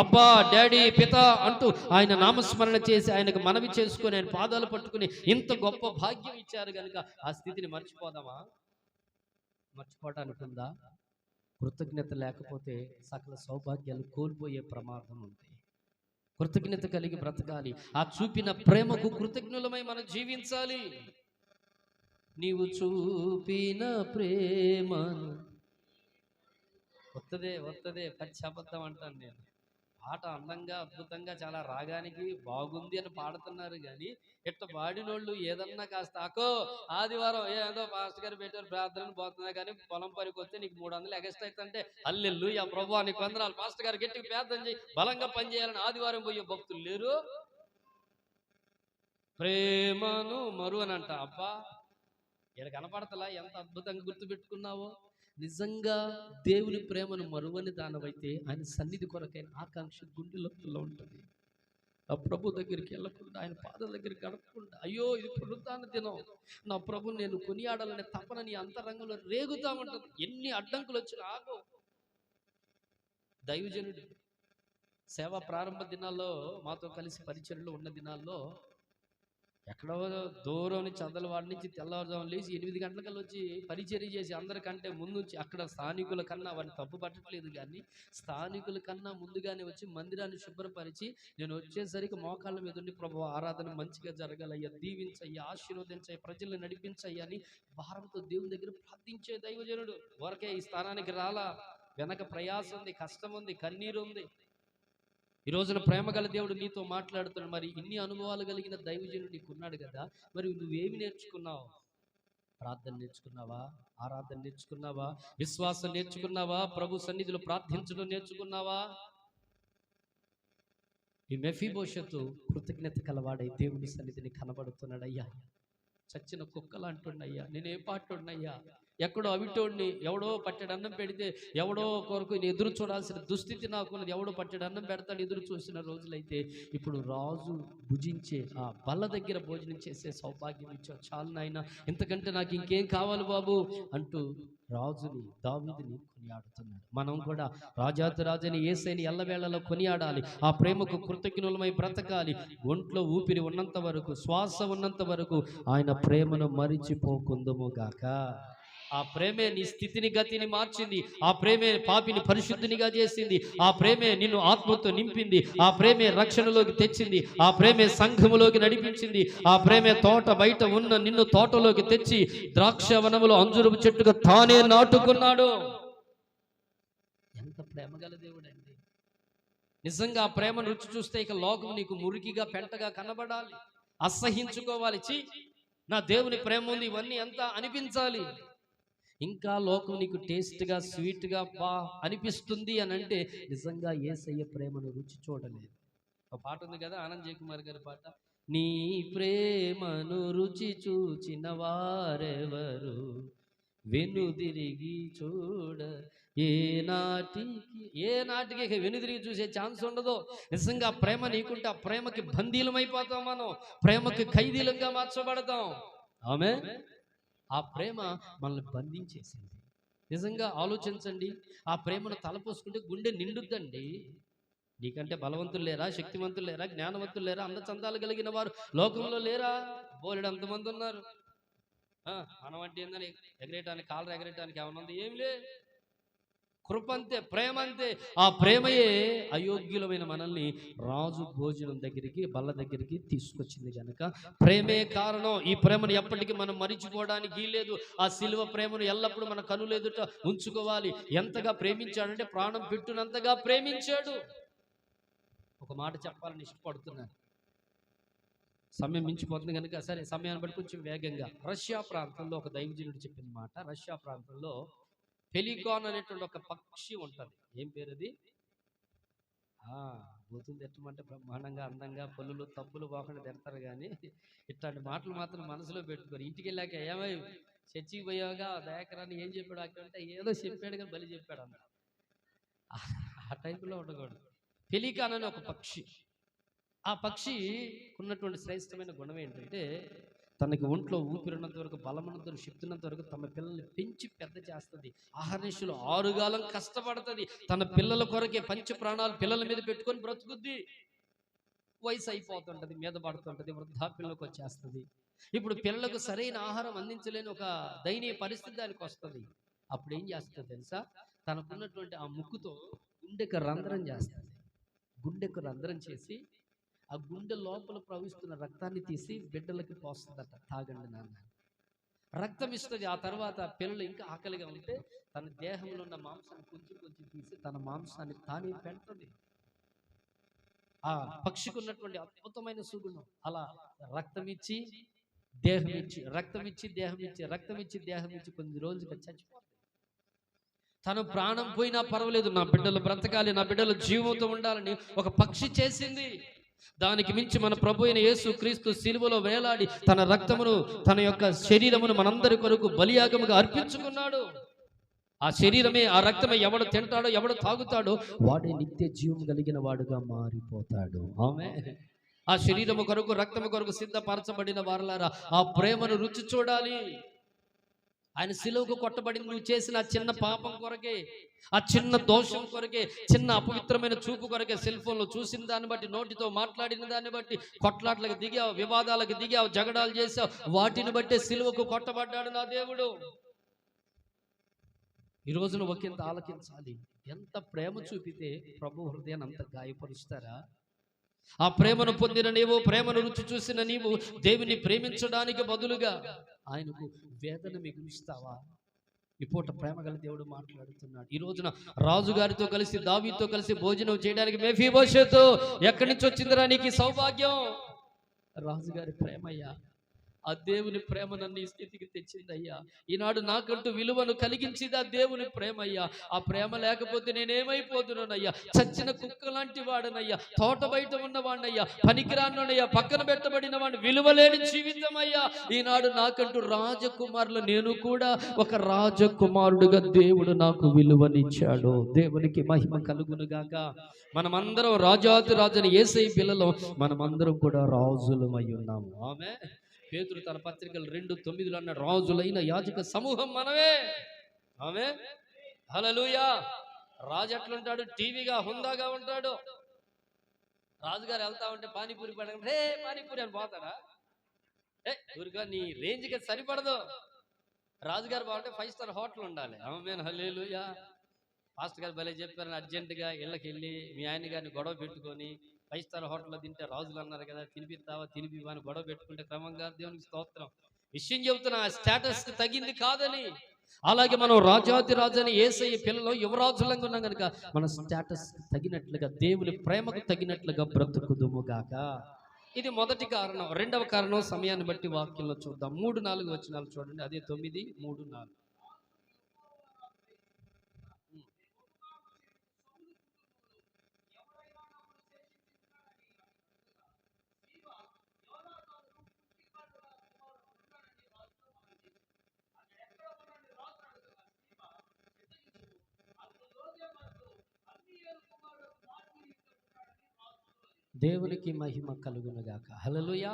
అబ్బా, డాడీ, పిత అంటూ ఆయన నామస్మరణ చేసి ఆయనకు మనవి చేసుకొని ఆయన పాదాలు పట్టుకుని ఇంత గొప్ప భాగ్యం ఇచ్చారు కనుక ఆ స్థితిని మర్చిపోదామా? మర్చిపోవటానికి ఉందా? కృతజ్ఞత లేకపోతే సకల సౌభాగ్యాలు కోల్పోయే ప్రమాదం ఉంది. కృతజ్ఞత కలిగి బ్రతకాలి. ఆ చూపిన ప్రేమకు కృతజ్ఞులమై మనం జీవించాలి. నీవు చూపిన ప్రేమను వత్తదే పచ్చి అబద్ధం అంటాను నేను. పాట అందంగా, అద్భుతంగా, చాలా రాగానికి బాగుంది అని పాడుతున్నారు కానీ ఇట్ట పాడినోళ్ళు ఏదన్నా కాస్త అకో ఆదివారం ఏదో పాస్టర్ గారు పెట్టారు ప్రార్థనలు పోతున్నా కానీ పొలం పనికి వస్తే నీకు 300 ఎగస్ట్రా అవుతుంటే హల్లెలూయా ప్రభువా నీకు వందనాలు, పాస్టర్ గారు గట్టిగా ప్రార్థన చేయి, బలంగా పనిచేయాలని ఆదివారం పోయే భక్తులు లేరు. ప్రేమను మరువనంట. అబ్బా, ఇక్కడ కనపడతలా ఎంత అద్భుతంగా గుర్తుపెట్టుకున్నావో. నిజంగా దేవుని ప్రేమను మరువని దానవైతే ఆయన సన్నిధి కొరకైన ఆకాంక్ష గుండెలో ఉంటుంది. ఆ ప్రభు దగ్గరికి వెళ్ళకుండా, ఆయన పాదాల దగ్గర గడపకుండా, అయ్యో ఇది పునరుత్థాన దినం, నా ప్రభు నేను కొనియాడాలనే తపన నీ అంతరంగంలో రేగుతా ఉంటుంది. ఎన్ని అడ్డంకులు వచ్చినా ఆగో. దైవజనుడు సేవ ప్రారంభ దినాల్లో మాతో కలిసి పరిచర్యలో ఉన్న దినాల్లో ఎక్కడో దూరం నుంచి చదలవాడి నుంచి తెల్లవారుజాము లేచి 8 గంటలకల్లా వచ్చి పరిచర్య చేసి అందరికంటే ముందు వచ్చి అక్కడ స్థానికుల కన్నా వాడిని తప్పు పట్టట్లేదు కానీ స్థానికుల కన్నా ముందుగానే వచ్చి మందిరాన్ని శుభ్రపరిచి నేను వచ్చేసరికి మోకాళ్ళ మీద ఉండి ప్రభు ఆరాధన మంచిగా జరగాలయ్యా, దీవించయ్యా, ఆశీర్వదించయ్యా, ప్రజల్ని నడిపించయ్యా అని భారంతో దేవుని దగ్గర ప్రార్థించే దైవజనుడు. వరకే ఈ స్థానానికి రాలా, వెనక ప్రయాసం ఉంది, కష్టం ఉంది, కన్నీరు ఉంది. ఈ రోజున ప్రేమ గల దేవుడు నీతో మాట్లాడుతున్నాడు. మరి ఇన్ని అనుభవాలు కలిగిన దైవజనుడు నీకున్నాడు కదా, మరి నువ్వేమి నేర్చుకున్నావు? ప్రార్థన నేర్చుకున్నావా? ఆరాధన నేర్చుకున్నావా? విశ్వాసం నేర్చుకున్నావా? ప్రభు సన్నిధిలో ప్రార్థించడం నేర్చుకున్నావా? ఈ మెఫీబోషెతు కృతజ్ఞత కలవాడై దేవుని సన్నిధిని కనబడుతున్నాడు. అయ్యా, చచ్చిన కుక్కలు అంటున్నాయ్యా, నేనే పాటున్నయ్యా, ఎక్కడో అవిటోడిని ఎవడో పట్టెడు అన్నం పెడితే ఎవడో కొరకు ఎదురు చూడాల్సిన దుస్థితి నాకున్నది. ఎవడో పట్టెడు అన్నం పెడతాడు ఎదురు చూసిన రోజులైతే ఇప్పుడు రాజు భుజించే ఆ బల్ల దగ్గర భోజనం చేసే సౌభాగ్యం ఇచ్చావు. చాలు నాయన, ఇంతకంటే నాకు ఇంకేం కావాలి బాబు అంటూ రాజుని దావీదుని కొనియాడుతున్నాడు. మనం కూడా రాజాతిరాజుని యేసయ్యని ఎల్లవేళలో కొనియాడాలి. ఆ ప్రేమకు కృతజ్ఞులమై బ్రతకాలి. ఒంట్లో ఊపిరి ఉన్నంత వరకు, శ్వాస ఉన్నంత వరకు ఆయన ప్రేమను మరిచిపోకుందుము గాక. ఆ ప్రేమే నీ స్థితిని గతిని మార్చింది. ఆ ప్రేమే పాపిని పరిశుద్ధినిగా చేసింది. ఆ ప్రేమే నిన్ను ఆత్మతో నింపింది. ఆ ప్రేమే రక్షణలోకి తెచ్చింది. ఆ ప్రేమే సంఘములోకి నడిపించింది. ఆ ప్రేమే తోట బయట ఉన్న నిన్ను తోటలోకి తెచ్చి ద్రాక్షవనములో అంజూరపు చెట్టుగా తానే నాటుకున్నాడు. ఎంత ప్రేమ గల దేవుడండి! నిజంగా ఆ ప్రేమను రుచి చూస్తే ఇక లోకం నీకు మురికిగా పెంటగా కనబడాలి, అసహించుకోవాలి. చి, నా దేవుని ప్రేమ ఉంది, ఇవన్నీ ఎంత అనిపించాలి. ఇంకా లోకం నీకు టేస్ట్గా స్వీట్గా బా అనిపిస్తుంది అని అంటే నిజంగా యేసయ్య ప్రేమను రుచి చూడలేదు. ఒక పాట ఉంది కదా, ఆనంద్ జయకుమార్ గారి పాట, నీ ప్రేమను రుచి చూచిన వారెవరు వెనుదిరిగి చూడ ఏ నాటికి వెనుదిరిగి చూసే ఛాన్స్ ఉండదు. నిజంగా ప్రేమ నీకుంటే ఆ ప్రేమకి బందీలమైపోతాం, మనం ప్రేమకి ఖైదీలంగా మార్చబడతాం. ఆమె ఆ ప్రేమ మనల్ని బంధించేసింది. నిజంగా ఆలోచించండి, ఆ ప్రేమను తలపోసుకుంటే గుండె నిండుద్దండి. నీకంటే బలవంతులు లేరా, శక్తివంతులు లేరా, జ్ఞానవంతులు లేరా, అందచందాలు కలిగిన వారు లోకంలో లేరా? బోలెడు అంతమంది ఉన్నారు. మనం అంటే ఏందని ఎగరేయటానికి, కాళ్ళు ఎగరేయటానికి ఏమన్నా ఉంది? ఏం లే. కృప అంతే, ప్రేమ అంతే. ఆ ప్రేమయే అయోగ్యులమైన మనల్ని రాజు భోజనం దగ్గరికి, బల్ల దగ్గరికి తీసుకొచ్చింది కనుక ప్రేమే కారణం. ఈ ప్రేమను ఎప్పటికీ మనం మరిచిపోవడానికి లేదు. ఆ సిలువ ప్రేమను ఎల్లప్పుడూ మన కనులెదుట ఉంచుకోవాలి. ఎంతగా ప్రేమించాడంటే ప్రాణం పెట్టునంతగా ప్రేమించాడు. ఒక మాట చెప్పాలని ఇష్టపడుతున్నాను, సమయం మించిపోతుంది కనుక సరే సమయాన్ని బట్టి కొంచెం వేగంగా. రష్యా ప్రాంతంలో ఒక దైవజనుడు చెప్పిన మాట, రష్యా ప్రాంతంలో పెలికాన్ అనేటువంటి ఒక పక్షి ఉంటుంది. ఏం పేరు అది? బూతులు తిట్టమంటే బ్రహ్మాండంగా అందంగా పొల్లులు తప్పులు పోకుండా తిడతారు, కానీ ఇట్లాంటి మాటలు మాత్రం మనసులో పెట్టుకోరు. ఇంటికి వెళ్ళాక ఏమై చర్చికి పోయాగా దయాకరాన్ని ఏం చెప్పాడు అక్కడంటే ఏదో చెప్పాడు కానీ బలి చెప్పాడు అన్న. ఆ టైపులో ఉండకూడదు. పెలికాన్ అనే ఒక పక్షి. ఆ పక్షి ఉన్నటువంటి శ్రేష్టమైన గుణం ఏంటంటే తనకి ఒంట్లో ఊపిరినంత వరకు, బలమున్నంత వరకు, శక్తి ఉన్నంత వరకు తమ పిల్లల్ని పెంచి పెద్ద చేస్తుంది. ఆహర్నిశలు 6 కాలం కష్టపడుతుంది. తన పిల్లల కొరకే పంచ ప్రాణాలు పిల్లల మీద పెట్టుకొని బ్రతుకుద్ది. వయసు అయిపోతుంటది, మీద పడుతుంటది, వృద్ధాప్యంలోకి వచ్చేస్తుంది. ఇప్పుడు పిల్లలకు సరైన ఆహారం అందించలేని ఒక దయనీయ పరిస్థితి దానికి వస్తుంది. అప్పుడు ఏం చేస్తుంది తెలుసా? తనకున్నటువంటి ఆ ముక్కుతో గుండెకు రంధ్రం చేస్తుంది. గుండెకు రంధ్రం చేసి ఆ గుండె లోపల ప్రవహిస్తున్న రక్తాన్ని తీసి బిడ్డలకి పోస్తుందట, తాగండి నాన్న. రక్తం ఇస్తుంది. ఆ తర్వాత పిల్లలు ఇంకా ఆకలిగా ఉంటే తన దేహంలో ఉన్న మాంసాన్ని కొంచెం కొంచెం తీసి తన మాంసాన్ని తానే పెడుతుంది. ఆ పక్షికి ఉన్నటువంటి అద్భుతమైన సుగుణం. అలా రక్తం ఇచ్చి దేహం ఇచ్చి, రక్తం ఇచ్చి దేహం ఇచ్చి, రక్తం ఇచ్చి దేహం ఇచ్చి కొన్ని రోజులుగా చచ్చిపోతుంది. తను ప్రాణం పోయినా పర్వాలేదు, నా బిడ్డలు బ్రతకాలి, నా బిడ్డలు జీవంతో ఉండాలని ఒక పక్షి చేసింది. దానికి మించి మన ప్రభు అయిన యేసు క్రీస్తు సిలువలో వేలాడి తన రక్తమును, తన యొక్క శరీరమును మనందరి కొరకు బలియాగముగా అర్పించుకున్నాడు. ఆ శరీరమే, ఆ రక్తమే ఎవడు తింటాడో, ఎవడు తాగుతాడో వాడే నిత్య జీవం కలిగిన వాడుగా మారిపోతాడు. ఆమేన్. ఆ శరీరము కొరకు, రక్తము కొరకు సిద్ధపరచబడిన వారలారా, ఆ ప్రేమను రుచి చూడాలి. ఆయన సిలువకు కొట్టబడింది నువ్వు చేసిన చిన్న పాపం కొరకే, ఆ చిన్న దోషం కొరకే, చిన్న అపవిత్రమైన చూపు కొరకే. సెల్ ఫోన్లో చూసిన దాన్ని బట్టి, నోటితో మాట్లాడిన దాన్ని బట్టి కొట్లాట్లకు దిగావు, వివాదాలకు దిగావు, జగడాలు చేసావు. వాటిని బట్టే సిలువకు కొట్టబడ్డాడు నా దేవుడు. ఈ రోజున ఒకంత ఆలకించాలి. ఎంత ప్రేమ చూపితే ప్రభు హృదయాన్ని అంత గాయపరుస్తారా? ఆ ప్రేమను పొందిన నీవు, ప్రేమను రుచి చూసిన నీవు దేవుని ప్రేమించడానికి బదులుగా ఆయనకు వేదన మిగులుస్తావా? ఈ పూట ప్రేమ గల దేవుడు మాట్లాడుతున్నాడు. ఈ రోజున రాజుగారితో కలిసి, దావీదుతో కలిసి భోజనం చేయడానికి మెఫీబోషెతు ఎక్కడి నుంచి వచ్చిందిరా నీకు ఈ సౌభాగ్యం? రాజుగారి ప్రేమయ్యా. ఆ దేవుని ప్రేమ నన్ను ఈ స్థితికి తెచ్చిందయ్యా. ఈనాడు నాకంటూ విలువను కలిగించింది ఆ దేవుని ప్రేమ అయ్యా. ఆ ప్రేమ లేకపోతే నేనేమైపోతున్నానయ్యా? చచ్చిన కుక్క లాంటి వాడనయ్యా, తోట బయట ఉన్నవాడినయ్యా, పనికిరాన్నయ్యా, పక్కన పెట్టబడిన వాడిని, విలువలేని జీవితం అయ్యా. ఈనాడు నాకంటూ రాజకుమారులు, నేను కూడా ఒక రాజకుమారుడుగా దేవుడు నాకు విలువనిచ్చాడు. దేవునికి మహిమ కలుగును గాక. మనమందరం రాజాతి రాజుని యేసయ్య పిల్లలు, మనమందరం కూడా రాజులమై ఉన్నాము. ఆమె పేతురు తన పత్రికలు 2:9 అన్నాడు, రాజులైన యాజక సమూహం మనమే. ఆమె హల్లెలూయా. రాజు ఎట్లుంటాడు? టీవీగా హుందాగా ఉంటాడు. రాజుగారు వెళ్తా ఉంటే పానీపూరి పడక రే పానీపూరి అని పోతాడా? ఊరిగా నీ రేంజ్కి సరిపడదు. రాజుగారు బాగుంటే 5 స్టార్ హోటల్ ఉండాలి. ఆమె హల్లెలూయా. పాస్టర్ గారు భలే చెప్పారని అర్జెంటుగా ఇళ్ళకి వెళ్ళి మీ ఆయన గారిని గొడవ పెట్టుకొని 5 స్టార్ హోటల్లో తింటే రాజులు అన్నారు కదా, తినిపిస్తావా తినిపివా అని గొడవ పెట్టుకుంటే క్రమంగా దేవునికి స్తోత్రం. విషయం చెబుతున్నా, స్టేటస్ కి తగింది కాదని. అలాగే మనం రాజాతి రాజని యేసయ్య పిల్లలు యువరాజులంగా ఉన్నాం కనుక మన స్టేటస్ కి తగినట్లుగా, దేవుని ప్రేమకు తగినట్లుగా బ్రతుకుదుము గాక. ఇది మొదటి కారణం. రెండవ కారణం సమయాన్ని బట్టి వాక్యంలో చూద్దాం. 3-4 వచనాలు చూడండి. అదే 9:3-4. దేవునికి మహిమ కలుగునుగాక. హల్లెలూయా.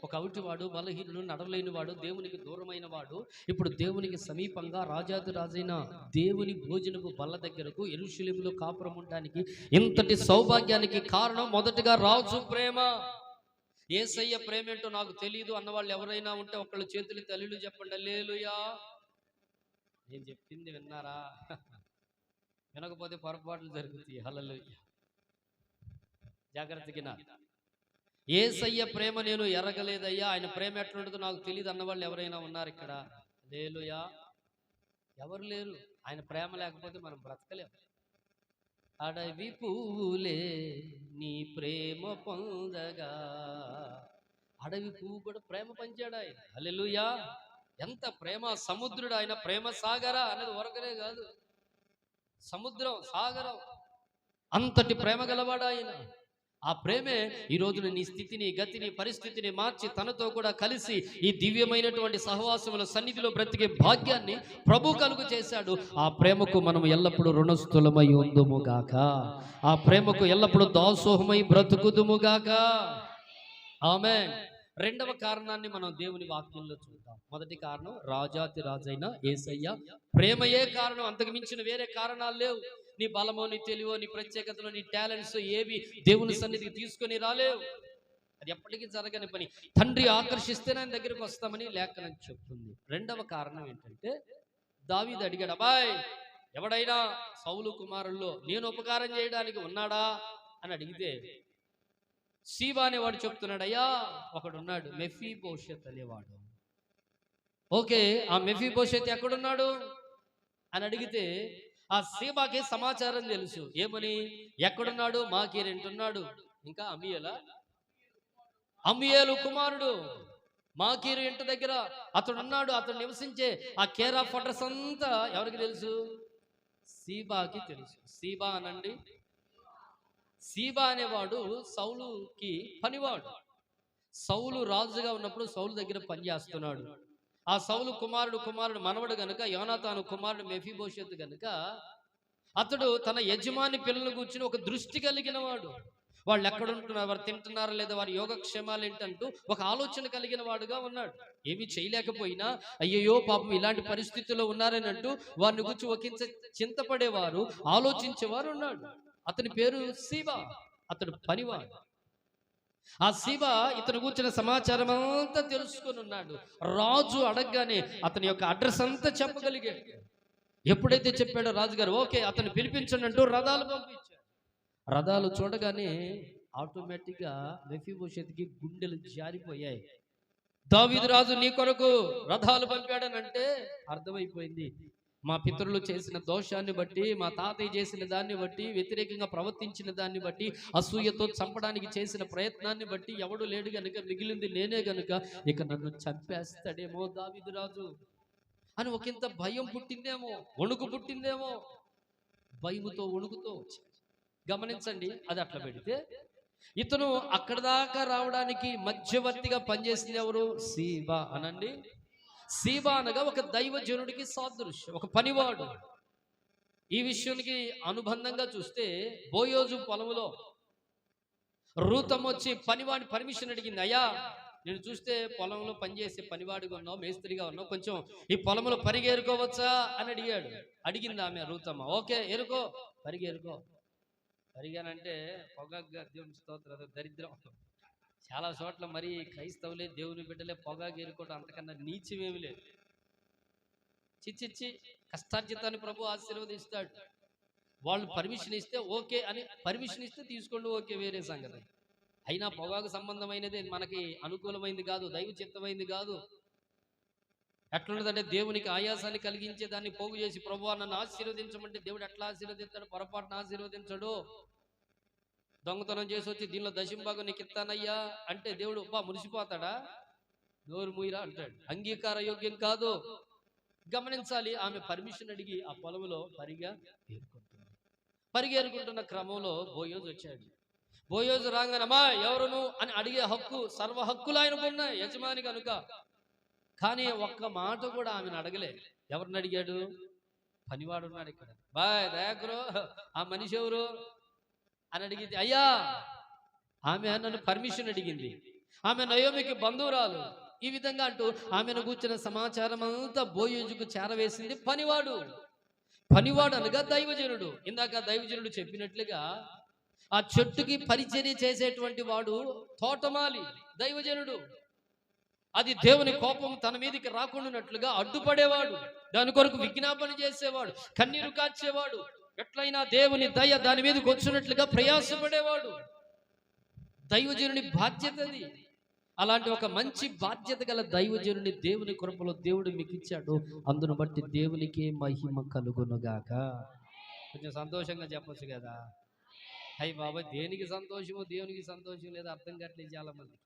ఒక అవుటివాడు, బలహీనుడు, నడవలేని వాడు, దేవునికి దూరమైన వాడు ఇప్పుడు దేవునికి సమీపంగా రాజాది రాజైన దేవుని భోజనపు బల్ల దగ్గరకు యెరూషలేములో కాపురం ఉండడానికి ఇంతటి సౌభాగ్యానికి కారణం మొదటగా రాజు ప్రేమ. యేసయ్య ప్రేమ ఏంటో నాకు తెలియదు అన్నవాళ్ళు ఎవరైనా ఉంటే ఒకళ్ళు చేతులు తల్లిలు చెప్పండి. హల్లెలూయా. నేను చెప్పింది విన్నారా? వినకపోతే పొరపాట్లు జరుగుతాయి. హల్లెలూయా. జాగ్రత్తగా యేసయ్య ప్రేమ నేను ఎరగలేదయ్యా, ఆయన ప్రేమ ఎట్లుంటుందో నాకు తెలియదు అన్నవాళ్ళు ఎవరైనా ఉన్నారు ఇక్కడ? హల్లెలూయా. ఎవరు లేరు. ఆయన ప్రేమ లేకపోతే మనం బ్రతకలేం. అడవి పువ్వులే నీ ప్రేమ పొందగా, అడవి పువ్వు కూడా ప్రేమ పంచాడు ఆయన. హల్లెలూయా. ఎంత ప్రేమ! సముద్రుడు ఆయన, ప్రేమ సాగర అనేది ఒరకనే కాదు, సముద్రం సాగరం, అంతటి ప్రేమ గలవాడు ఆయన. ఆ ప్రేమే ఈ రోజున నీ స్థితిని, గతిని, పరిస్థితిని మార్చి తనతో కూడా కలిసి ఈ దివ్యమైనటువంటి సహవాసముల సన్నిధిలో బ్రతికే భాగ్యాన్ని ప్రభు కలుగు చేశాడు. ఆ ప్రేమకు మనం ఎల్లప్పుడూ రుణస్థులమై ఉందుముగాక. ఆ ప్రేమకు ఎల్లప్పుడూ దాసోహమై బ్రతుకుదుముగాక. ఆమేన్. రెండవ కారణాన్ని మనం దేవుని వాక్యంలో చూద్దాం. మొదటి కారణం రాజాతి రాజైన యేసయ్య ప్రేమయే కారణం. అంతకు మించిన వేరే కారణాలు లేవు. నీ బలమో, నీ తెలివో, నీ ప్రత్యేకతలో, నీ టాలెంట్స్ ఏవి దేవుని సన్నిధికి తీసుకొని రాలేవు. అది ఎప్పటికీ జరగని పని. తండ్రి ఆకర్షిస్తేనే ఆయన దగ్గరికి వస్తామని లేఖనం చెప్తుంది. రెండవ కారణం ఏంటంటే, దావీదు అడిగాడు, అబ్బాయ్ ఎవడైనా సౌలు కుమారుల్లో నేను ఉపకారం చేయడానికి ఉన్నాడా అని అడిగితే సీబా అనేవాడు చెప్తున్నాడు, అయ్యా ఒకడున్నాడు, మెఫీబోషెత్ అనేవాడు. ఓకే, ఆ మెఫీబోషెత్ ఎక్కడున్నాడు అని అడిగితే ఆ సీబాకి సమాచారం తెలుసు. ఏమని? ఎక్కడున్నాడు? మాకీరేంటున్నాడు. ఇంకా అమ్మియేలు కుమారుడు మాకీరు ఇంటి దగ్గర అతడున్నాడు. అతడు నివసించే ఆ కేర్ ఆఫ్ అడ్రస్ అంతా ఎవరికి తెలుసు? సీబాకి తెలుసు. సీబా అనండి. సీబా అనేవాడు సౌలుకి పనివాడు. సౌలు రాజుగా ఉన్నప్పుడు సౌలు దగ్గర పనిచేస్తున్నాడు. ఆ సౌలు కుమారుడు మనవడు గనుక, యోనాతాను కుమారుడు మెఫీబోషెత్ గనుక అతడు తన యజమాని పిల్లలు కూర్చుని ఒక దృష్టి కలిగిన వాడు. వాళ్ళు ఎక్కడుంటున్నారు, వారు తింటున్నారా లేదా, వారి యోగక్షేమాలు ఏంటంటూ ఒక ఆలోచన కలిగిన వాడుగా ఉన్నాడు. ఏమీ చేయలేకపోయినా అయ్యయ్యో పాపం ఇలాంటి పరిస్థితుల్లో ఉన్నారనంటూ వారిని గురించి ఒకంత చింతపడేవారు, ఆలోచించేవారు ఉన్నాడు. అతని పేరు సీబా. అతడు పనివాడు. ఆ సీబా ఇతను కూర్చున్న సమాచారం అంతా తెలుసుకొని ఉన్నాడు. రాజు అడగగానే అతని యొక్క అడ్రస్ అంతా చెప్పగలిగాడు. ఎప్పుడైతే చెప్పాడో రాజుగారు ఓకే అతను పిలిపించండి అంటూ రథాలు పంపించాడు. రథాలు చూడగానే ఆటోమేటిక్గా మెఫీబోషెత్కి గుండెలు జారిపోయాయి. దావీదు రాజు నీ కొరకు రథాలు పంపాడనంటే అర్థమైపోయింది, మా పితరులు చేసిన దోషాన్ని బట్టి, మా తాతయ్య చేసిన దాన్ని బట్టి, వ్యతిరేకంగా ప్రవర్తించిన దాన్ని బట్టి, అసూయతో చంపడానికి చేసిన ప్రయత్నాన్ని బట్టి ఎవడు లేడు గనుక, మిగిలింది నేనే గనుక ఇక నన్ను చంపేస్తాడేమో దావీదు రాజు అని ఒకంత భయం పుట్టిందేమో, వణుకు పుట్టిందేమో. భయముతో వణుకుతో గమనించండి. అది అట్లా పెడితే ఇతను అక్కడ దాకా రావడానికి మధ్యవర్తిగా పనిచేసింది ఎవరు? సీబా అనండి. సీబా అనగా ఒక దైవజనుడికి సాదృశ్యం, ఒక పనివాడు. ఈ విషయానికి అనుబంధంగా చూస్తే బోయోజు పొలంలో రూతమ్మ వచ్చి పనివాడిని పర్మిషన్ అడిగింది. అయ్యా, నేను చూస్తే పొలంలో పనిచేసే పనివాడిగా ఉన్నావు, మేస్త్రిగా ఉన్నావు, కొంచెం ఈ పొలంలో పరిగెరుకోవచ్చా అని అడిగింది ఆమె రూతమ్మ. ఓకే, ఎరుకో, పరిగెరుకో. పరిగానంటే పొగాగ్గా, దేవుని స్తోత్రం, దరిద్రం. చాలా చోట్ల మరి క్రైస్తవులే, దేవుని బిడ్డలే పొగాకు ఏరుకోవడం అంతకన్నా నీచమేమి లేదు. చిచ్చిచ్చి కష్టార్జితాన్ని ప్రభు ఆశీర్వదిస్తాడు. వాళ్ళు పర్మిషన్ ఇస్తే ఓకే అని, పర్మిషన్ ఇస్తే తీసుకోండి, ఓకే, వేరే సంగతి. అయినా పొగాకు సంబంధమైనది మనకి అనుకూలమైంది కాదు, దైవ చిత్తమైంది కాదు. ఎట్లున్నదంటే దేవునికి ఆయాసాన్ని కలిగించే దాన్ని పోగు చేసి ప్రభువా నన్ను ఆశీర్వదించమంటే దేవుడు ఎట్లా ఆశీర్వదిస్తాడు? పొరపాటున ఆశీర్వదించడు. దొంగతనం చేసి వచ్చి దీనిలో దశంభాగం నీకు ఇస్తానయ్యా అంటే దేవుడు మురిసిపోతాడా? నోరు మూయిరా అంటాడు. అంగీకార యోగ్యం కాదు. గమనించాలి. ఆమె పర్మిషన్ అడిగి ఆ పొలంలో పరిగెరుకుంటున్న క్రమంలో బోయోజు వచ్చాడు. బోయోజు రాగానమ్మా ఎవరు నువ్వు అని అడిగే హక్కు, సర్వ హక్కులు ఆయనకున్నాయి యజమాని కనుక. కానీ ఒక్క మాట కూడా ఆమెను అడగలే. ఎవరిని అడిగాడు? పనివాడు ఉన్నాడు ఇక్కడ. బాయ్ దయాకరు, ఆ మనిషి ఎవరు అని అడిగింది. అయ్యా, ఆమె నన్ను పర్మిషన్ అడిగింది. ఆమె నయోమికి బంధువురాలు. ఈ విధంగా అంటూ ఆమెను కూర్చున్న సమాచారం అంతా బోయోజుకు చేరవేసింది పనివాడు. పనివాడు అనగా దైవజనుడు. ఇందాక దైవజనుడు చెప్పినట్లుగా ఆ చెట్టుకి పరిచర్య చేసేటువంటి వాడు తోటమాలి, దైవజనుడు. అది దేవుని కోపం తన మీదకి రాకుండానట్లుగా అడ్డుపడేవాడు, దాని కొరకు విజ్ఞాపన చేసేవాడు, కన్నీరు కార్చేవాడు, ఎట్లయినా దేవుని దయ దాని మీదకి వచ్చినట్లుగా ప్రయాసపడేవాడు. దైవజనుని బాధ్యతది. అలాంటి ఒక మంచి బాధ్యత గల దైవజనుని దేవుని కృపలో దేవుడు మీకు ఇచ్చాడు. అందును బట్టి దేవునికి మహిమ కలుగునుగాక. కొంచెం సంతోషంగా చెప్పొచ్చు కదా. అయ్యి బాబా, దేనికి సంతోషమో దేవునికి సంతోషం లేదా అర్థం కావట్లేదు చాలా మంది.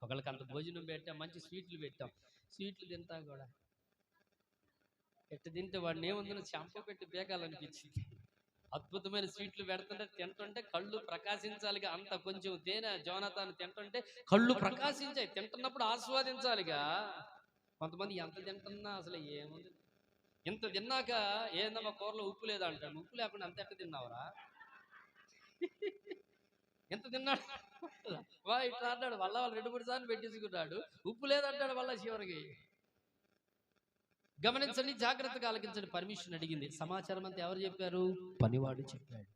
ఒకళ్ళకి అంత భోజనం పెట్టాం, మంచి స్వీట్లు పెట్టాం, స్వీట్లు తింటా కూడా ఎట్టు తింటే వాడిని ఏముందో చెంప పెట్టి బేకాలనిపించింది. అద్భుతమైన స్వీట్లు పెడుతుంటే తింటుంటే కళ్ళు ప్రకాశించాలిగా. అంత కొంచెం తేనె జోనాథాన్ని తింటుంటే కళ్ళు ప్రకాశించాయి. తింటున్నప్పుడు ఆస్వాదించాలిగా. కొంతమంది ఎంత తింటున్నా అసలు ఏముంది, ఇంత తిన్నాక ఏందమ్మా కూరలో ఉప్పు లేదా అంటాడు. ఉప్పు లేకుండా అంత ఎట్ట తిన్నావురా, ఎంత తిన్నాడు ఇట్లా అంటాడు. వాళ్ళ 2-3 సార్లు పెట్టించుకున్నాడు, ఉప్పు లేదంటాడు వాళ్ళ చివరికి. గమనించండి, జాగ్రత్తగా ఆలకించండి. పర్మిషన్ అడిగింది. సమాచారం అంతా ఎవరు చెప్పారు? పనివాడు చెప్పాడు.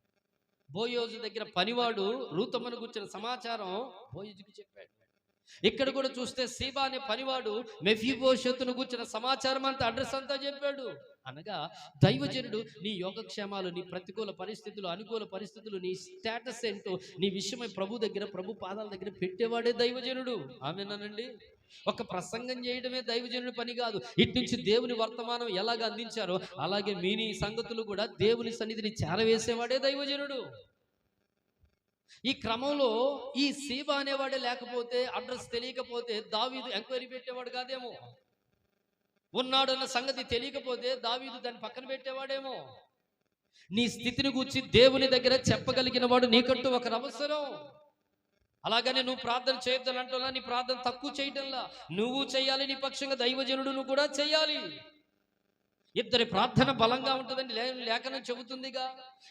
బోయోజు దగ్గర పనివాడు రూతమ్మను కూర్చున్న సమాచారం బోయోజుకు చెప్పాడు. ఇక్కడ కూడా చూస్తే సీబా అనే పనివాడు మెఫీబోషెతును కూర్చున్న సమాచారం అంతా, అడ్రస్ అంతా చెప్పాడు. అనగా దైవజనుడు నీ యోగక్షేమాలు, నీ ప్రతికూల పరిస్థితులు, అనుకూల పరిస్థితులు, నీ స్టేటస్ ఏంటో నీ విషయమై ప్రభు దగ్గర, ప్రభు పాదాల దగ్గర పెట్టేవాడే దైవజనుడు. ఆమేనండి. ఒక ప్రసంగం చేయడమే దైవజనుడి పని కాదు. ఇటు నుంచి దేవుని వర్తమానం ఎలాగ అందించారో అలాగే మీ సంగతులు కూడా దేవుని సన్నిధిని చేరవేసేవాడే దైవజనుడు. ఈ క్రమంలో ఈ సీబా అనేవాడే లేకపోతే, అడ్రస్ తెలియకపోతే దావీదు ఎంక్వైరీ పెట్టేవాడు కాదేమో. ఉన్నాడన్న సంగతి తెలియకపోతే దావీదు దాన్ని పక్కన పెట్టేవాడేమో. నీ స్థితిని గూర్చి దేవుని దగ్గర చెప్పగలిగిన వాడు నీకంటూ ఒక అవసరం. అలాగని నువ్వు ప్రార్థన చేయొద్దని అంటున్నా, నీ ప్రార్థన తక్కువ చేయటంలా. నువ్వు చేయాలి, నీ పక్షంగా దైవజనుడు నువ్వు కూడా చేయాలి. ఇద్దరి ప్రార్థన బలంగా ఉంటుందని లేఖనం చెబుతుందిగా.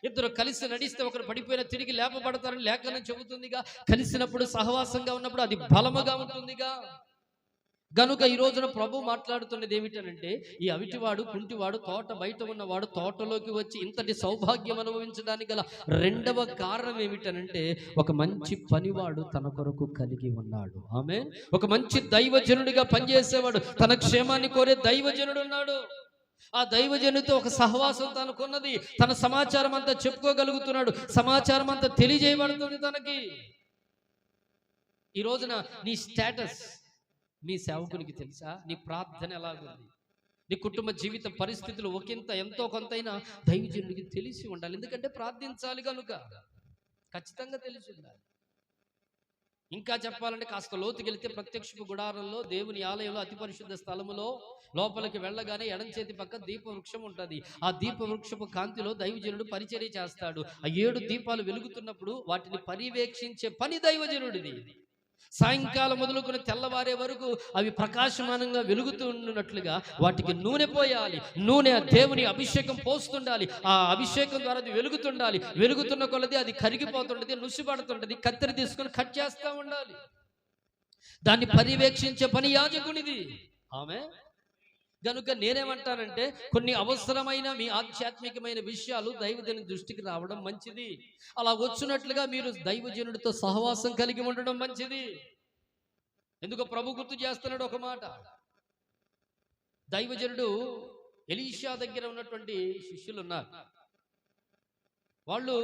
ఇద్దరు కలిసి నడిస్తే ఒకరు పడిపోయిన తిరిగి లేపబడతారని లేఖనం చెబుతుందిగా. కలిసినప్పుడు, సహవాసంగా ఉన్నప్పుడు అది బలముగా ఉంటుందిగా. గనుక ఈ రోజున ప్రభు మాట్లాడుతున్నది ఏమిటనంటే, ఈ అవిటివాడు, కుంటివాడు, తోట బయట ఉన్నవాడు తోటలోకి వచ్చి ఇంతటి సౌభాగ్యం అనుభవించడానికి గల రెండవ కారణం ఏమిటనంటే, ఒక మంచి పనివాడు తన కొరకు కలిగి ఉన్నాడు. ఆమె ఒక మంచి దైవజనుడిగా పనిచేసేవాడు, తన క్షేమాన్ని కోరే దైవజనుడు ఉన్నాడు. ఆ దైవజనుడితో ఒక సహవాసం తనకున్నది. తన సమాచారం అంతా చెప్పుకోగలుగుతున్నాడు, సమాచారం అంతా తెలియజేయబడుతుంది తనకి. ఈ రోజున నీ స్టేటస్ మీ సేవకునికి తెలుసా? నీ ప్రార్థన ఎలాగుంది? నీ కుటుంబ జీవిత పరిస్థితులు ఒకంత ఎంతో కొంతైనా దైవజనుడికి తెలిసి ఉండాలి. ఎందుకంటే ప్రార్థించాలి కనుక ఖచ్చితంగా తెలిసి ఉండాలి. ఇంకా చెప్పాలంటే కాస్త లోతుకెళ్తే ప్రత్యక్షపు గుడారంలో దేవుని ఆలయంలో అతి పరిశుద్ధ స్థలములో లోపలికి వెళ్ళగానే ఎడం చేతి పక్క దీప వృక్షం ఉంటుంది. ఆ దీప వృక్షపు కాంతిలో దైవజనుడు పరిచర్య చేస్తాడు. ఆ 7 దీపాలు వెలుగుతున్నప్పుడు వాటిని పర్యవేక్షించే పని దైవజనుడిది. సాయంకాలం మొదలుకొని తెల్లవారే వరకు అవి ప్రకాశమానంగా వెలుగుతున్నట్లుగా వాటికి నూనె పోయాలి. నూనె దేవుని అభిషేకం పోస్తుండాలి. ఆ అభిషేకం ద్వారా అది వెలుగుతుండాలి. వెలుగుతున్న కొలది అది కరిగిపోతుంటది, నుసిపడుతుంటది. కత్తెర తీసుకొని కట్ చేస్తూ ఉండాలి. దాన్ని పర్యవేక్షించే పని యాజకునిది. ఆమె కనుక నేనేమంటానంటే కొన్ని అవసరమైన మీ ఆధ్యాత్మికమైన విషయాలు దైవజనుని దృష్టికి రావడం మంచిది. అలా వచ్చినట్లుగా మీరు దైవజనుడితో సహవాసం కలిగి ఉండడం మంచిది. ఎందుకో ప్రభు గుర్తు చేస్తున్నాడు ఒక మాట. దైవజనుడు ఎలీషా దగ్గర ఉన్నటువంటి శిష్యులు ఉన్నారు. వాళ్ళు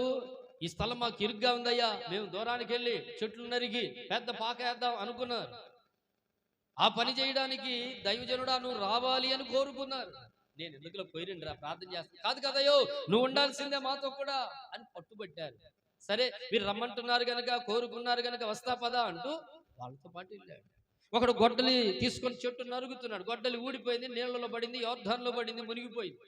ఈ స్థలం మాకు ఇరుగ్గా ఉందయ్యా, మేము దూరానికి వెళ్ళి చెట్లు నరిగి పెద్ద పాక వేద్దాం అనుకున్నారు. ఆ పని చేయడానికి దైవజనుడా నువ్వు రావాలి అని కోరుకున్నారు. నేను ఎందుకులో పోయిరండి రా, ప్రార్థన చేస్తాను. కాదు కదయ్యో, నువ్వు ఉండాల్సిందే మాతో కూడా అని పట్టుబట్టారు. సరే మీరు రమ్మంటున్నారు గనక, కోరుకున్నారు గనక వస్తా పదా అంటూ వాళ్ళతో పాటు వెళ్ళాడు. ఒకడు గొడ్డలి తీసుకొని చెట్టు నరుగుతున్నాడు. గొడ్డలి ఊడిపోయింది, నీళ్లలో పడింది, యోర్ధాన్లో పడింది, మునిగిపోయింది.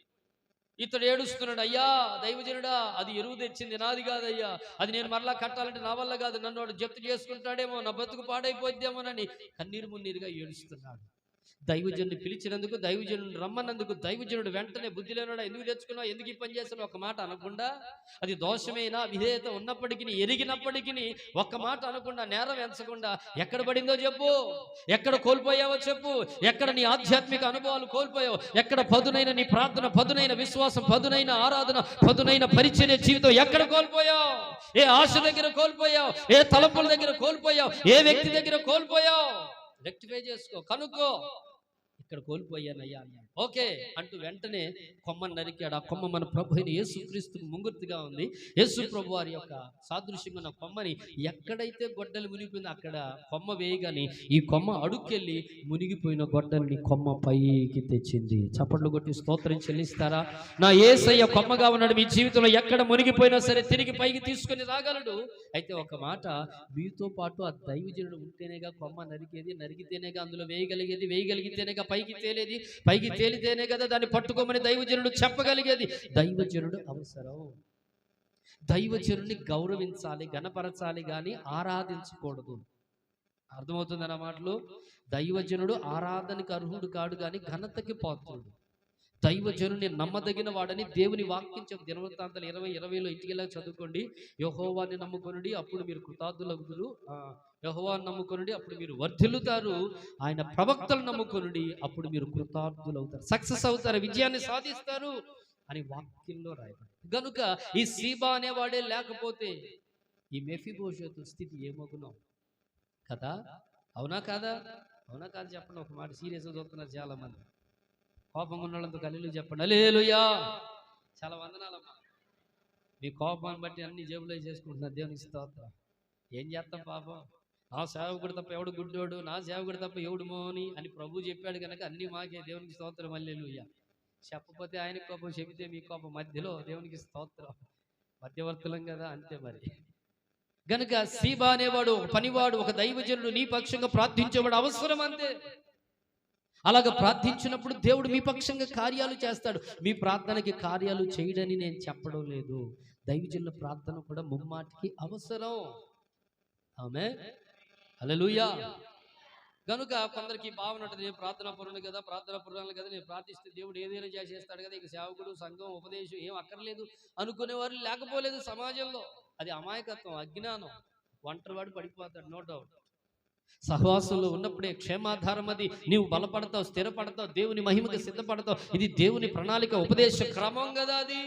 ఇతడు ఏడుస్తున్నాడు, అయ్యా దైవజనుడా అది ఎరువు తెచ్చింది నాది కాదయ్యా, అది నేను మరలా కట్టాలంటే నా వల్ల కాదు, నన్ను వాడు జప్తు చేసుకుంటాడేమో, నా బతుకు పాడైపోద్దేమోనని కన్నీరు మున్నీరుగా ఏడుస్తున్నాడు. దైవజనుడిని పిలిచినందుకు, దైవజనుడిని రమ్మన్నందుకు దైవజనుడు వెంటనే బుద్ధి లేనాడా, ఎందుకు తెచ్చుకున్నావు, ఎందుకు ఈ పని చేస్తున్నావు ఒక మాట అనకుండా, అది దోషమైనా విధేయత ఉన్నప్పటికీ ఎరిగినప్పటికీ ఒక్క మాట అనకుండా, నేరం ఎంచకుండా, ఎక్కడ పడిందో చెప్పు, ఎక్కడ కోల్పోయావో చెప్పు, ఎక్కడ నీ ఆధ్యాత్మిక అనుభవాలు కోల్పోయావు, ఎక్కడ పదునైన నీ ప్రార్థన, పదునైన విశ్వాసం, పదునైన ఆరాధన, పదునైన పరిచర్య జీవితం ఎక్కడ కోల్పోయావు, ఏ ఆశ దగ్గర కోల్పోయావు, ఏ తలంపుల దగ్గర కోల్పోయావు, ఏ వ్యక్తి దగ్గర కోల్పోయావు, రెక్టిఫై చేసుకో, కనుక్కో. ఇక్కడ కోల్పోయానయ్యా అన్నాడు. ఓకే అంటూ వెంటనే కొమ్మను నరికాడు. ఆ కొమ్మ మన ప్రభు అయిన యేసుక్రీస్తుకు ముంగుర్తిగా ఉంది. యేసు ప్రభు వారి యొక్క సాదృశ్యంగా ఉన్న కొమ్మని ఎక్కడైతే గొడ్డలు మునిగిపోయిందో అక్కడ కొమ్మ వేయగానే ఈ కొమ్మ అడుక్కెళ్ళి మునిగిపోయిన గొడ్డల్ని కొమ్మ పైకి తెచ్చింది. చప్పట్లు కొట్టి స్తోత్రం చెల్లిస్తారా? నా యేసయ్య కొమ్మగా ఉన్నాడు. మీ జీవితంలో ఎక్కడ మునిగిపోయినా సరే తిరిగి పైకి తీసుకొని రాగలడు. అయితే ఒక మాట, మీతో పాటు ఆ దైవజనుడు ఉంటేనేగా కొమ్మ నరికేది, నరికితేనేగా అందులో వేయగలిగేది, వేయగలిగితేనేగా పైకి తేలేది, పైకి తేలితేనే కదా దాన్ని పట్టుకోమని దైవజనుడు చెప్పగలిగేది. దైవజనుడు అవసరం. దైవజనుడిని గౌరవించాలి, గణపరచాలి, కానీ ఆరాధించకూడదు. అర్థమవుతుంది నా మాటలు? దైవజనుడు ఆరాధనకు అర్హుడు కాడు, కానీ ఘనతకి పాత్రుడు. దైవజనుని నమ్మదగిన వాడని దేవుని వాక్యం చెప్పు. దినవృత్తాంతాలు 20:20 ఇంటికి చదువుకోండి. యెహోవాని నమ్ముకొనుడి అప్పుడు మీరు కృతార్థులగుదురు, యెహోవాని నమ్ముకొనుడి అప్పుడు మీరు వర్ధిల్లుతారు, ఆయన ప్రవక్తలు నమ్ముకొనుడి అప్పుడు మీరు కృతార్థులవుతారు, సక్సెస్ అవుతారు, విజయాన్ని సాధిస్తారు అని వాక్యంలో రాయబడింది. గనుక ఈ సీబా అనేవాడే లేకపోతే ఈ మెఫీబోషెతు స్థితి ఏమగునో కదా? అవునా కాదా? అవునా కాదు చెప్పండి ఒక మాట. సీరియస్గా చూస్తున్నారు చాలా మంది. కోపంగా ఉన్న వాళ్ళంతా హల్లెలూయా చెప్పండి. హల్లెలూయా. చాలా వందనాలమ్మా. మీ కోపాన్ని బట్టి అన్ని జేబులో చేసుకుంటున్నారు. దేవునికి స్తోత్రం. ఏం చేస్తాం పాపం. నా సేవకుడు తప్ప ఎవడు గుడ్డోడు, నా సేవకుడు తప్ప ఎవడు మోని అని ప్రభు చెప్పాడు కనుక అన్ని మాకే. దేవునికి స్తోత్రం. హల్లెలూయా. చెప్పకపోతే ఆయన కోపం, చెబితే మీ కోపం. మధ్యలో దేవునికి స్తోత్రం. మధ్యవర్తులం కదా, అంతే మరి. గనుక సీబా అనేవాడు ఒక పనివాడు, ఒక దైవజనుడు నీ పక్షంగా ప్రార్థించేవాడు అవసరం, అంతే. అలాగ ప్రార్థించినప్పుడు దేవుడు మీ పక్షంగా కార్యాలు చేస్తాడు. మీ ప్రార్థనకి కార్యాలు చేయడని నేను చెప్పడం లేదు. దైవజనుల ప్రార్థన కూడా ముమ్మాటికి అవసరం. ఆమేన్. హల్లెలూయా. కనుక కొందరికి భావన ఉంటుంది, నేను ప్రార్థనా పరుడు కదా, ప్రార్థనా పరురాలు కదా, నేను ప్రార్థిస్తే దేవుడు ఏదైనా చేసేస్తాడు కదా, ఇక సేవకుడు, సంఘం, ఉపదేశం ఏం అక్కర్లేదు అనుకునేవారు లేకపోలేదు సమాజంలో. అది అమాయకత్వం, అజ్ఞానం. ఒంటరివాడు పడిపోతాడు, నో డౌట్. సహవాసంలో ఉన్నప్పుడే క్షేమాధారం. అది నీవు బలపడతావు, స్థిరపడతావు, దేవుని మహిమకి సిద్ధపడతావు. ఇది దేవుని ప్రణాళిక, ఉపదేశ క్రమం కదా అది.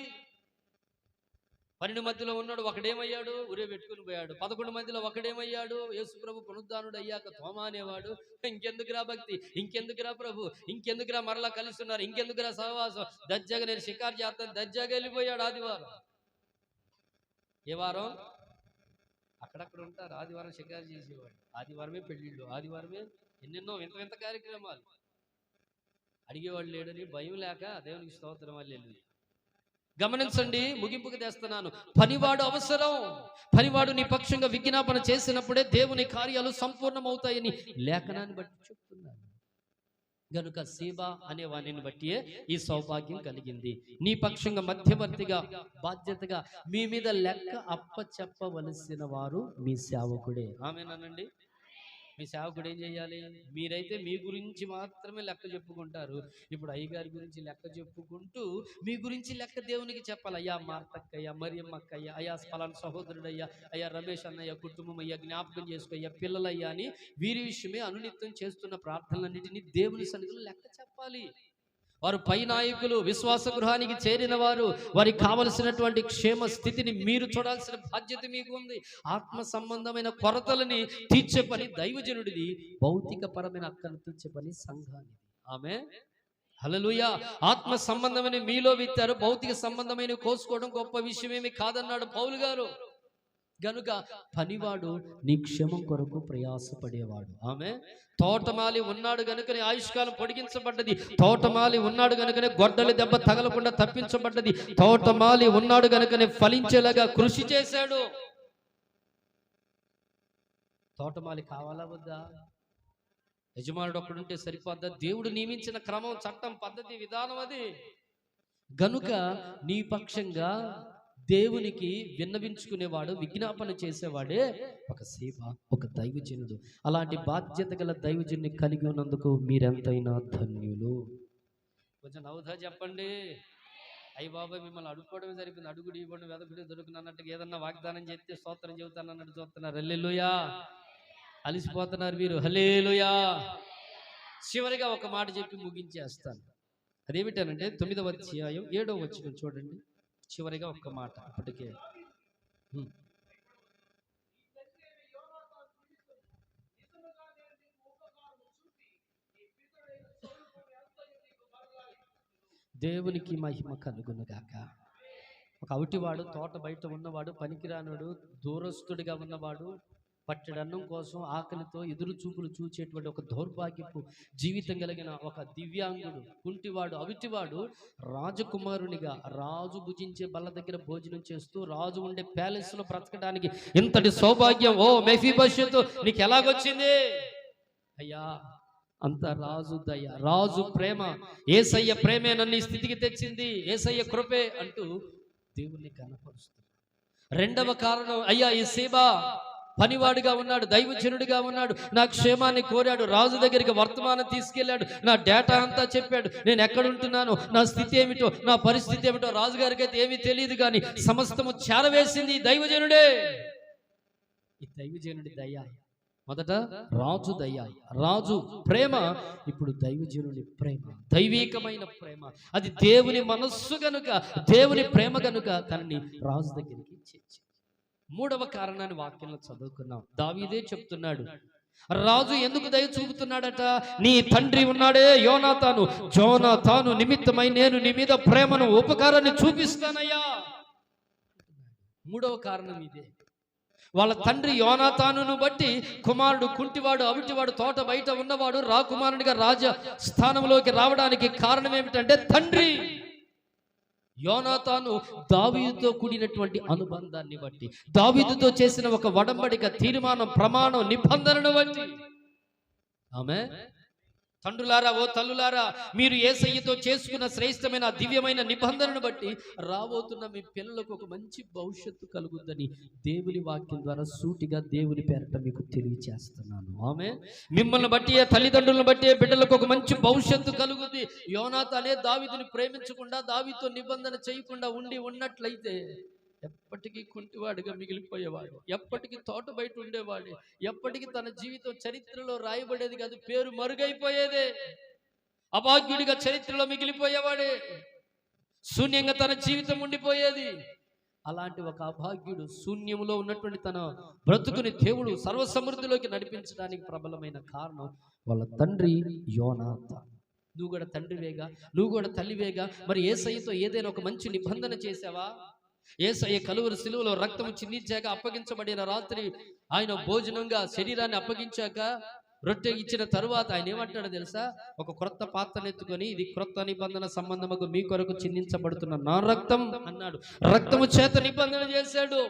12 మధ్యలో ఉన్నాడు, ఒకడేమయ్యాడు, ఉరే పెట్టుకుని పోయాడు. 11 మందిలో ఒకడేమయ్యాడు, యేసు ప్రభు పునరుద్ధానుడు అయ్యాక తోమా అనేవాడు, ఇంకెందుకురా భక్తి, ఇంకెందుకురా ప్రభు, ఇంకెందుకురా మరలా కలిసి ఉన్నారు, ఇంకెందుకురా సహవాసం, దర్జాగా నేను షికారు చేస్తాను, దర్జాగా వెళ్ళిపోయాడు. ఆదివారం ఏ వారం అక్కడక్కడ ఉంటారు. ఆదివారం షికారు చేసేవాడు, ఆదివారమే పెళ్ళిళ్ళు, ఆదివారమే ఎన్నెన్నో వింత వింత కార్యక్రమాలు. అడిగేవాడు లేడని భయం లేక దేవునికి స్తోత్రం హల్లెలూయా. గమనించండి, ముగింపుకు తెస్తున్నాను. పనివాడు అవసరం. పనివాడు నీ పక్షంగా విజ్ఞాపన చేసినప్పుడే దేవుని కార్యాలు సంపూర్ణమవుతాయని లేఖనాన్ని బట్టి చెప్తున్నాను. గనుక సీబా అనే వాణిని బట్టి ఈ సౌభాగ్యం కలిగింది. నీ పక్షంగా మధ్యవర్తిగా బాధ్యతగా మీ మీద లెక్క అప్పచెప్పవలసిన వారు మీ సేవకుడే. ఆమేనండి. మీ సేవకుడు ఏం చేయాలి? మీరైతే మీ గురించి మాత్రమే లెక్క చెప్పుకుంటారు. ఇప్పుడు అయ్యగారి గురించి లెక్క చెప్పుకుంటూ మీ గురించి లెక్క దేవునికి చెప్పాలి. అయ్యా మార్తక్కయ్యా, మరియమ్మక్కయ్యా, అయ్యా ఫలానా సహోదరుడయ్యా, అయ్యా రమేష్ అన్నయ్య, కుటుంబం అయ్యా, జ్ఞాపకం చేసుకోయ్యా, పిల్లలయ్యా అని వీరి విషయమే అనునిత్యం చేస్తున్న ప్రార్థనలన్నిటినీ దేవుని సన్నిధిలో లెక్క చెప్పాలి. వారు పై నాయకులు, విశ్వాస గృహానికి చేరిన వారు, వారికి కావలసినటువంటి క్షేమ స్థితిని మీరు చూడాల్సిన బాధ్యత మీకు ఉంది. ఆత్మ సంబంధమైన కొరతలని తీర్చే పని దైవజనుడిది, భౌతిక పరమైన అక్కను తీర్చే పని సంఘానిది. ఆమె హల్లెలూయా. ఆత్మ సంబంధమైన మీలో విత్తారు, భౌతిక సంబంధమైన కోసుకోవడం గొప్ప విషయమేమి కాదన్నాడు పౌలు గారు. గనుక పనివాడు నీ క్షేమం కొరకు ప్రయాసపడేవాడు. ఆమె తోటమాలి ఉన్నాడు గనుకనే ఆయుష్కాలం పొడిగించబడ్డది. తోటమాలి ఉన్నాడు గనుకనే గొడ్డలి దెబ్బ తగలకుండా తప్పించబడ్డది. తోటమాలి ఉన్నాడు గనుకనే ఫలించేలాగా కృషి చేశాడు. తోటమాలి కావాలా వద్దా? యజమానుడు ఒక్కడుంటే సరిపోద్దా? దేవుడు నియమించిన క్రమం, చట్టం, పద్ధతి, విధానం అది. గనుక నీ పక్షంగా దేవునికి విన్నవించుకునేవాడు, విజ్ఞాపన చేసేవాడే ఒక సేవ, ఒక దైవజనుడు. అలాంటి బాధ్యత గల దైవజనుని కలిగి ఉన్నందుకు మీరెంతైనా ధన్యులు. కొంచెం నవ్వుతా చెప్పండి. అయ్యి బాబాయ్ మిమ్మల్ని అడుక్కోవడమే సరిపోయింది. అడుగుడు ఇవ్వండి, వెదకుడు దొరుకును అన్నట్టుగా ఏదన్నా వాగ్దానం చేస్తే స్తోత్రం చెబుతాను అన్నట్టు చూస్తున్నారు. హల్లెలూయా. అలిసిపోతున్నారు మీరు. హల్లెలూయా. చివరిగా ఒక మాట చెప్పి ముగించేస్తాను. అదేమిటనంటే 9వ అధ్యాయం 7వ వచనం చూడండి. చివరిగా ఒక్క మాట. ఇప్పటికే దేవునికి మహిమ కలుగునుగాక. ఒక అవిటివాడు, తోట బయట ఉన్నవాడు, పనికిరానుడు, దూరస్తుడిగా ఉన్నవాడు, పట్టెడన్నం కోసం ఆకలితో ఎదురు చూపులు చూచేటువంటి ఒక దౌర్భాగ్యపు జీవితం కలిగిన ఒక దివ్యాంగుడు, కుంటివాడు, అవిటివాడు రాజకుమారునిగా రాజు భుజించే బల్ల దగ్గర భోజనం చేస్తూ రాజు ఉండే ప్యాలెస్ లో బ్రతకడానికి ఇంతటి సౌభాగ్యం ఓ మెఫీబోషెతు నీకు ఎలాగొచ్చింది? అయ్యా అంత రాజు దయ, రాజు ప్రేమ, యేసయ్య ప్రేమే నన్ను ఈ స్థితికి తెచ్చింది, యేసయ్య కృపే అంటూ దేవుణ్ణి కనపరుస్తుంది. రెండవ కారణం, అయ్యా ఈ సీబా పనివాడిగా ఉన్నాడు, దైవజనుడిగా ఉన్నాడు, నా క్షేమాన్ని కోరాడు, రాజు దగ్గరికి వర్తమానం తీసుకెళ్ళాడు, నా డేటా అంతా చెప్పాడు, నేను ఎక్కడుంటున్నాను, నా స్థితి ఏమిటో, నా పరిస్థితి ఏమిటో రాజుగారికి అయితే ఏమీ తెలియదు, కానీ సమస్తము చేరవేసింది ఈ దైవజనుడే. ఈ దైవజనుడి దయ, మొదట రాజు దయ, రాజు ప్రేమ, ఇప్పుడు దైవజనుడి ప్రేమ, దైవీకమైన ప్రేమ. అది దేవుని మనస్సు గనుక, దేవుని ప్రేమ గనుక తనని రాజు దగ్గరికి చేర్చి. మూడవ కారణాన్ని వాక్యంలో చదువుకున్నాం. దావీదే చెప్తున్నాడు, రాజు ఎందుకు దయ చూపుతున్నాడట? నీ తండ్రి ఉన్నాడే యోనాతాను, జోనాతాను నిమిత్తమై నేను నీ మీద ప్రేమను, ఉపకారాన్ని చూపిస్తానయ్యా. మూడవ కారణం ఇదే. వాళ్ళ తండ్రి యోనాతానును బట్టి కుమారుడు కుంటివాడు, అవిటివాడు, తోట బయట ఉన్నవాడు రాకుమారునిగా రాజ స్థానంలోకి రావడానికి కారణం ఏమిటంటే తండ్రి. యోనాతాను దావీదుతో కూడినటువంటి అనుబంధాన్ని బట్టి, దావీదుతో చేసిన ఒక వడంబడిక, తీర్మానం, ప్రమాణం, నిబంధనను బట్టి. ఆమె తండ్రులారా, ఓ తల్లులారా, మీరు యేసయ్యతో చేసుకున్న శ్రేష్టమైన దివ్యమైన నిబంధనను బట్టి రాబోతున్న మీ పిల్లలకు ఒక మంచి భవిష్యత్తు కలుగుద్దని దేవుని వాక్యం ద్వారా సూటిగా దేవుని పేరట మీకు తెలియచేస్తున్నాను. ఆమె మిమ్మల్ని బట్టి, తల్లిదండ్రులను బట్టి బిడ్డలకు ఒక మంచి భవిష్యత్తు కలుగుద్ది. యోనాతానే దావీదుని ప్రేమించకుండా, దావీదుతో నిబంధన చేయకుండా ఉన్నట్లయితే ఎప్పటికీ కుంటివాడిగా మిగిలిపోయేవాడు, ఎప్పటికీ తోట బయట ఉండేవాడు, ఎప్పటికీ తన జీవితం చరిత్రలో రాయబడేది కాదు, పేరు మరుగైపోయేదే, అభాగ్యుడిగా చరిత్రలో మిగిలిపోయేవాడే, శూన్యంగా తన జీవితం ఉండిపోయేది. అలాంటి ఒక అభాగ్యుడు శూన్యములో ఉన్నటువంటి తన బ్రతుకుని దేవుడు సర్వసమృద్ధిలోకి నడిపించడానికి ప్రబలమైన కారణం వాళ్ళ తండ్రి యోనాతాను. నువ్వు కూడా తండ్రివేగా, నువ్వు కూడా తల్లివేగా, మరి యేసయ్యతో ఏదైనా ఒక మంచి నిబంధన చేసావా? యేసయ్య కలువరి సిలువలో రక్తము చిందించాక, అప్పగించబడిన రాత్రి ఆయన భోజనంగా శరీరాన్ని అప్పగించాక రొట్టె ఇచ్చిన తరువాత ఆయన ఏమంటాడో తెలుసా? ఒక క్రొత్త పాత్రను ఎత్తుకొని, ఇది క్రొత్త నిబంధన సంబంధముకు మీ కొరకు చిందించబడుతున్న నా రక్తం అన్నాడు. రక్తము చేత నిబంధన చేశాడు.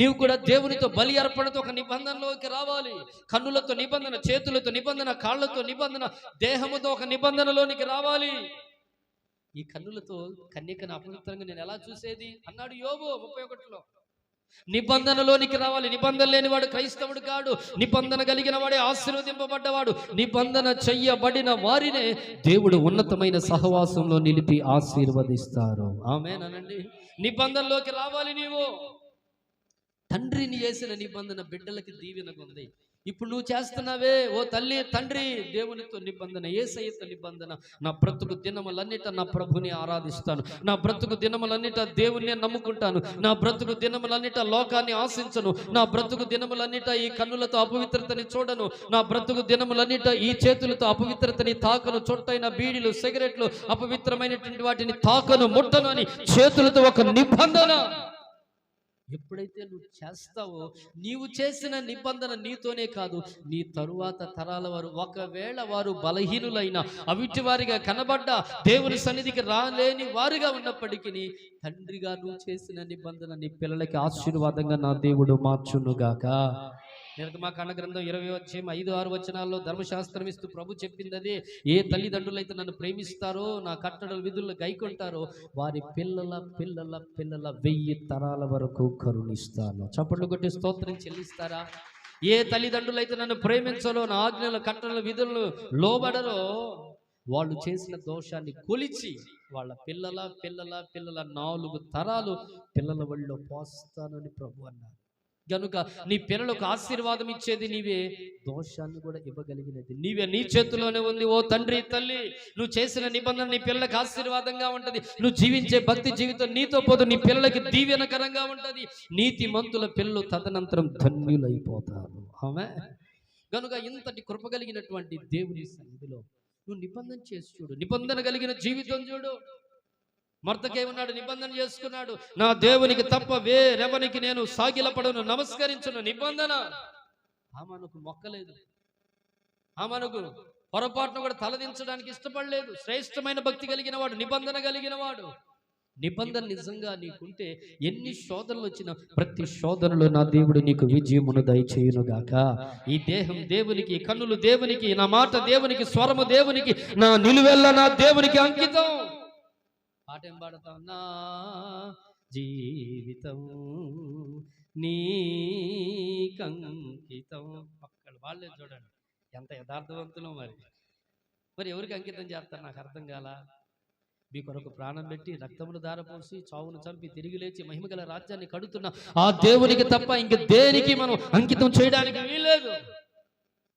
నీవు కూడా దేవునితో బలి అర్పణతో ఒక నిబంధనలోకి రావాలి. కన్నులతో నిబంధన, చేతులతో నిబంధన, కాళ్ళతో నిబంధన, దేహముతో ఒక నిబంధనలోనికి రావాలి. ఈ కన్నులతో కన్యకను అపవిత్రంగా నేను ఎలా చూసేది అన్నాడు యోబు 31లో. నిబంధనలోనికి రావాలి. నిబంధన లేనివాడు క్రైస్తవుడు కాడు. నిబంధన కలిగిన వాడే ఆశీర్వదింపబడ్డవాడు. నిబంధన చెయ్యబడిన వారినే దేవుడు ఉన్నతమైన సహవాసంలో నిలిపి ఆశీర్వదిస్తారు. ఆమేన్ అనండి. నిబంధనలోకి రావాలి. నీవు తండ్రిని చేసిన నిబంధన బిడ్డలకి దీవెనగా ఉంది. ఇప్పుడు నువ్వు చేస్తున్నావే ఓ తల్లి తండ్రి, దేవునితో నిబంధన, యేసయ్యతో నిబంధన. నా బ్రతుకు దినములన్నిట నా ప్రభుని ఆరాధిస్తాను. నా బ్రతుకు దినములన్నిట దేవుని నమ్ముకుంటాను. నా బ్రతుకు దినములన్నిట లోకాన్ని ఆశించను. నా బ్రతుకు దినములన్నిట ఈ కన్నులతో అపవిత్రతని చూడను. నా బ్రతుకు దినములన్నిట ఈ చేతులతో అపవిత్రతని తాకను. చుట్టైన బీడీలు, సిగరెట్లు, అపవిత్రమైనటువంటి వాటిని తాకను, ముట్టను అని చేతులతో ఒక నిబంధన ఎప్పుడైతే నువ్వు చేస్తావో, నీవు చేసిన నిబంధన నీతోనే కాదు, నీ తరువాత తరాల వారు, ఒకవేళ వారు బలహీనులైన అవిటి వారిగా కనబడ్డ, దేవుని సన్నిధికి రాలేని వారిగా ఉన్నప్పటికీ తండ్రిగా నువ్వు చేసిన నిబంధన నీ పిల్లలకి ఆశీర్వాదంగా నా దేవుడు మార్చునుగాక. నిర్గమాకాండ గ్రంథం 20:5-6 వచనాల్లో ధర్మశాస్త్రం ఇస్తూ ప్రభు చెప్పింది అదే. ఏ తల్లిదండ్రులైతే నన్ను ప్రేమిస్తారో, నా కట్టడల విధుల్లో గైకొంటారో, వారి పిల్లల పిల్లల పిల్లల 1000 తరాల వరకు కరుణిస్తాను. చప్పట్లు కొట్టి స్తోత్రం చెల్లిస్తారా? ఏ తల్లిదండ్రులైతే నన్ను ప్రేమించారో, నా ఆజ్ఞల కట్టడల విధులను లోబడరో, వాళ్ళు చేసిన దోషాన్ని కొలిచి వాళ్ళ పిల్లల పిల్లల పిల్లల 4 తరాలు పిల్లల ఒళ్ళో పోస్తానని ప్రభు అన్నారు. గనుక నీ పిల్లలకు ఆశీర్వాదం ఇచ్చేది నీవే, దోషాన్ని కూడా ఇవ్వగలిగినది నీవే. నీ చేతిలోనే ఉంది. ఓ తండ్రి తల్లి, నువ్వు చేసిన నిబంధన నీ పిల్లలకు ఆశీర్వాదంగా ఉంటది. నువ్వు జీవించే భక్తి జీవితం నీతో పోదు నీ పిల్లలకి దీవెనకరంగా ఉంటది. నీతి మంతుల పిల్లలు తదనంతరం ధన్యులైపోతారు. ఆమె గనుక ఇంతటి కృప కలిగినటువంటి దేవుని సన్నిధిలో నువ్వు నిబంధన చేసి చూడు. నిబంధన కలిగిన జీవితం చూడు. మర్దకేమన్నాడు? నిబంధన చేసుకున్నాడు. నా దేవునికి తప్ప వేరెవనికి నేను సాగిలపడను, నమస్కరించును. నిబంధన. ఆమెకు మొక్కలేదు. ఆమెకు పొరపాటును కూడా తలదించడానికి ఇష్టపడలేదు. శ్రేష్టమైన భక్తి కలిగిన వాడు, నిబంధన కలిగిన వాడు. నిబంధన నిజంగా నీకుంటే ఎన్ని శోధనలు వచ్చినా ప్రతి శోధనలో నా దేవుడు నీకు విజయమును దయచేయునుగాక. ఈ దేహం దేవునికి, కన్నులు దేవునికి, నా మాట దేవునికి, స్వరము దేవునికి, నా నిలువెల్ల నా దేవునికి అంకితం. పాటేం పాడతాం? నా జీవితం నీకంకితం. అక్కడ వాళ్ళే చూడండి ఎంత యథార్థవంతులు. మరి ఎవరికి అంకితం చేస్తారు? నాకు అర్థం కాల. మీ కొరకు ప్రాణం పెట్టి, రక్తమును ధారపోసి, చావును చంపి, తిరిగి లేచి మహిమగల రాజ్యాన్ని కడుతున్న ఆ దేవునికి తప్ప ఇంక దేనికి మనం అంకితం చేయడానికి వీల్లేదు.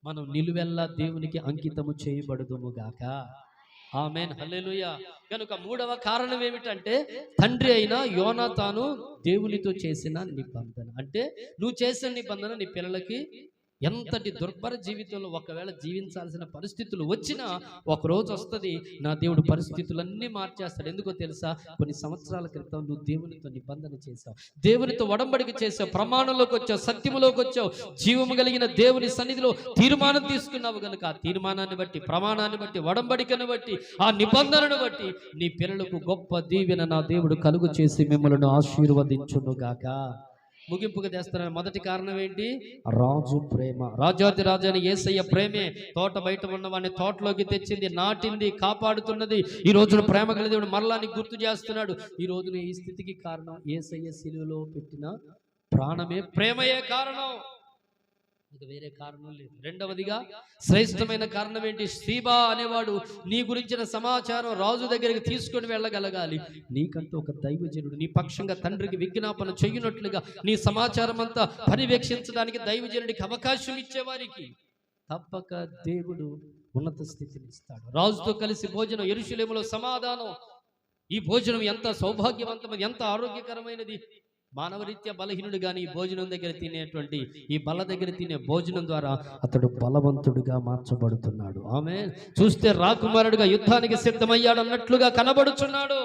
మనం నిలువెల్లా దేవునికి అంకితము చేయబడుదుము గాక. ఆమేన్, హల్లెలూయా. కనుక 3వ కారణం ఏమిటంటే, తండ్రి అయిన యోనాతాను దేవునితో చేసిన నిబంధన. అంటే నువ్వు చేసిన నిబంధన నీ పిల్లలకి ఎంతటి దుర్భర జీవితంలో ఒకవేళ జీవించాల్సిన పరిస్థితులు వచ్చినా ఒకరోజు వస్తుంది, నా దేవుడు పరిస్థితులన్నీ మార్చేస్తాడు. ఎందుకో తెలుసా? కొన్ని సంవత్సరాల క్రితం నువ్వు దేవునితో నిబంధన చేశావు, దేవునితో ఒడంబడిక చేసావు, ప్రమాణంలోకి వచ్చావు, సత్యములోకి వచ్చావు, జీవము కలిగిన దేవుని సన్నిధిలో తీర్మానం తీసుకున్నావు. కనుక ఆ తీర్మానాన్ని బట్టి, ప్రమాణాన్ని బట్టి, ఒడంబడికను బట్టి, ఆ నిబంధనను బట్టి నీ పిల్లలకు గొప్ప దీవెన నా దేవుడు కలుగు చేసి మిమ్మల్ని ఆశీర్వదించునుగాక. ముగింపుగా చేస్తున్నాను. మొదటి కారణం ఏంటి? రాజు ప్రేమ. రాజాది రాజాని యేసయ్య ప్రేమే తోట బయట ఉన్నవాడిని తోటలోకి తెచ్చింది, నాటింది, కాపాడుతున్నది. ఈ రోజున ప్రేమ కలిగి దేవుడు మరలా నీకు గుర్తు చేస్తున్నాడు. ఈ రోజున ఈ స్థితికి కారణం యేసయ్య శిలువలో పెట్టిన ప్రాణమే, ప్రేమయే కారణం. ఇక వేరే కారణం లేదు. రెండవదిగా శ్రేష్టమైన కారణం ఏంటి? సీబా అనేవాడు నీ గురించిన సమాచారం రాజు దగ్గరికి తీసుకొని వెళ్ళగలగాలి. నీకంటూ ఒక దైవజనుడు నీ పక్షంగా తండ్రికి విజ్ఞాపన చెయ్యునట్లుగా నీ సమాచారం అంతా పర్యవేక్షించడానికి దైవజనుడికి అవకాశం ఇచ్చేవారికి తప్పక దేవుడు ఉన్నత స్థితిని ఇస్తాడు. రాజుతో కలిసి భోజనం, యెరూషలేములో సమాధానం. ఈ భోజనం ఎంత సౌభాగ్యవంతమైనది, ఎంత ఆరోగ్యకరమైనది. మానవరీత్యా బలహీనుడు గాని ఈ భోజనం దగ్గర తినేటువంటి, ఈ బల్ల దగ్గర తినే భోజనం ద్వారా అతడు బలవంతుడిగా మార్చబడుతున్నాడు. ఆమేన్. చూస్తే రాకుమారుడిగా యుద్ధానికి సిద్ధమయ్యాడు అన్నట్లుగా కనబడుచున్నాడు.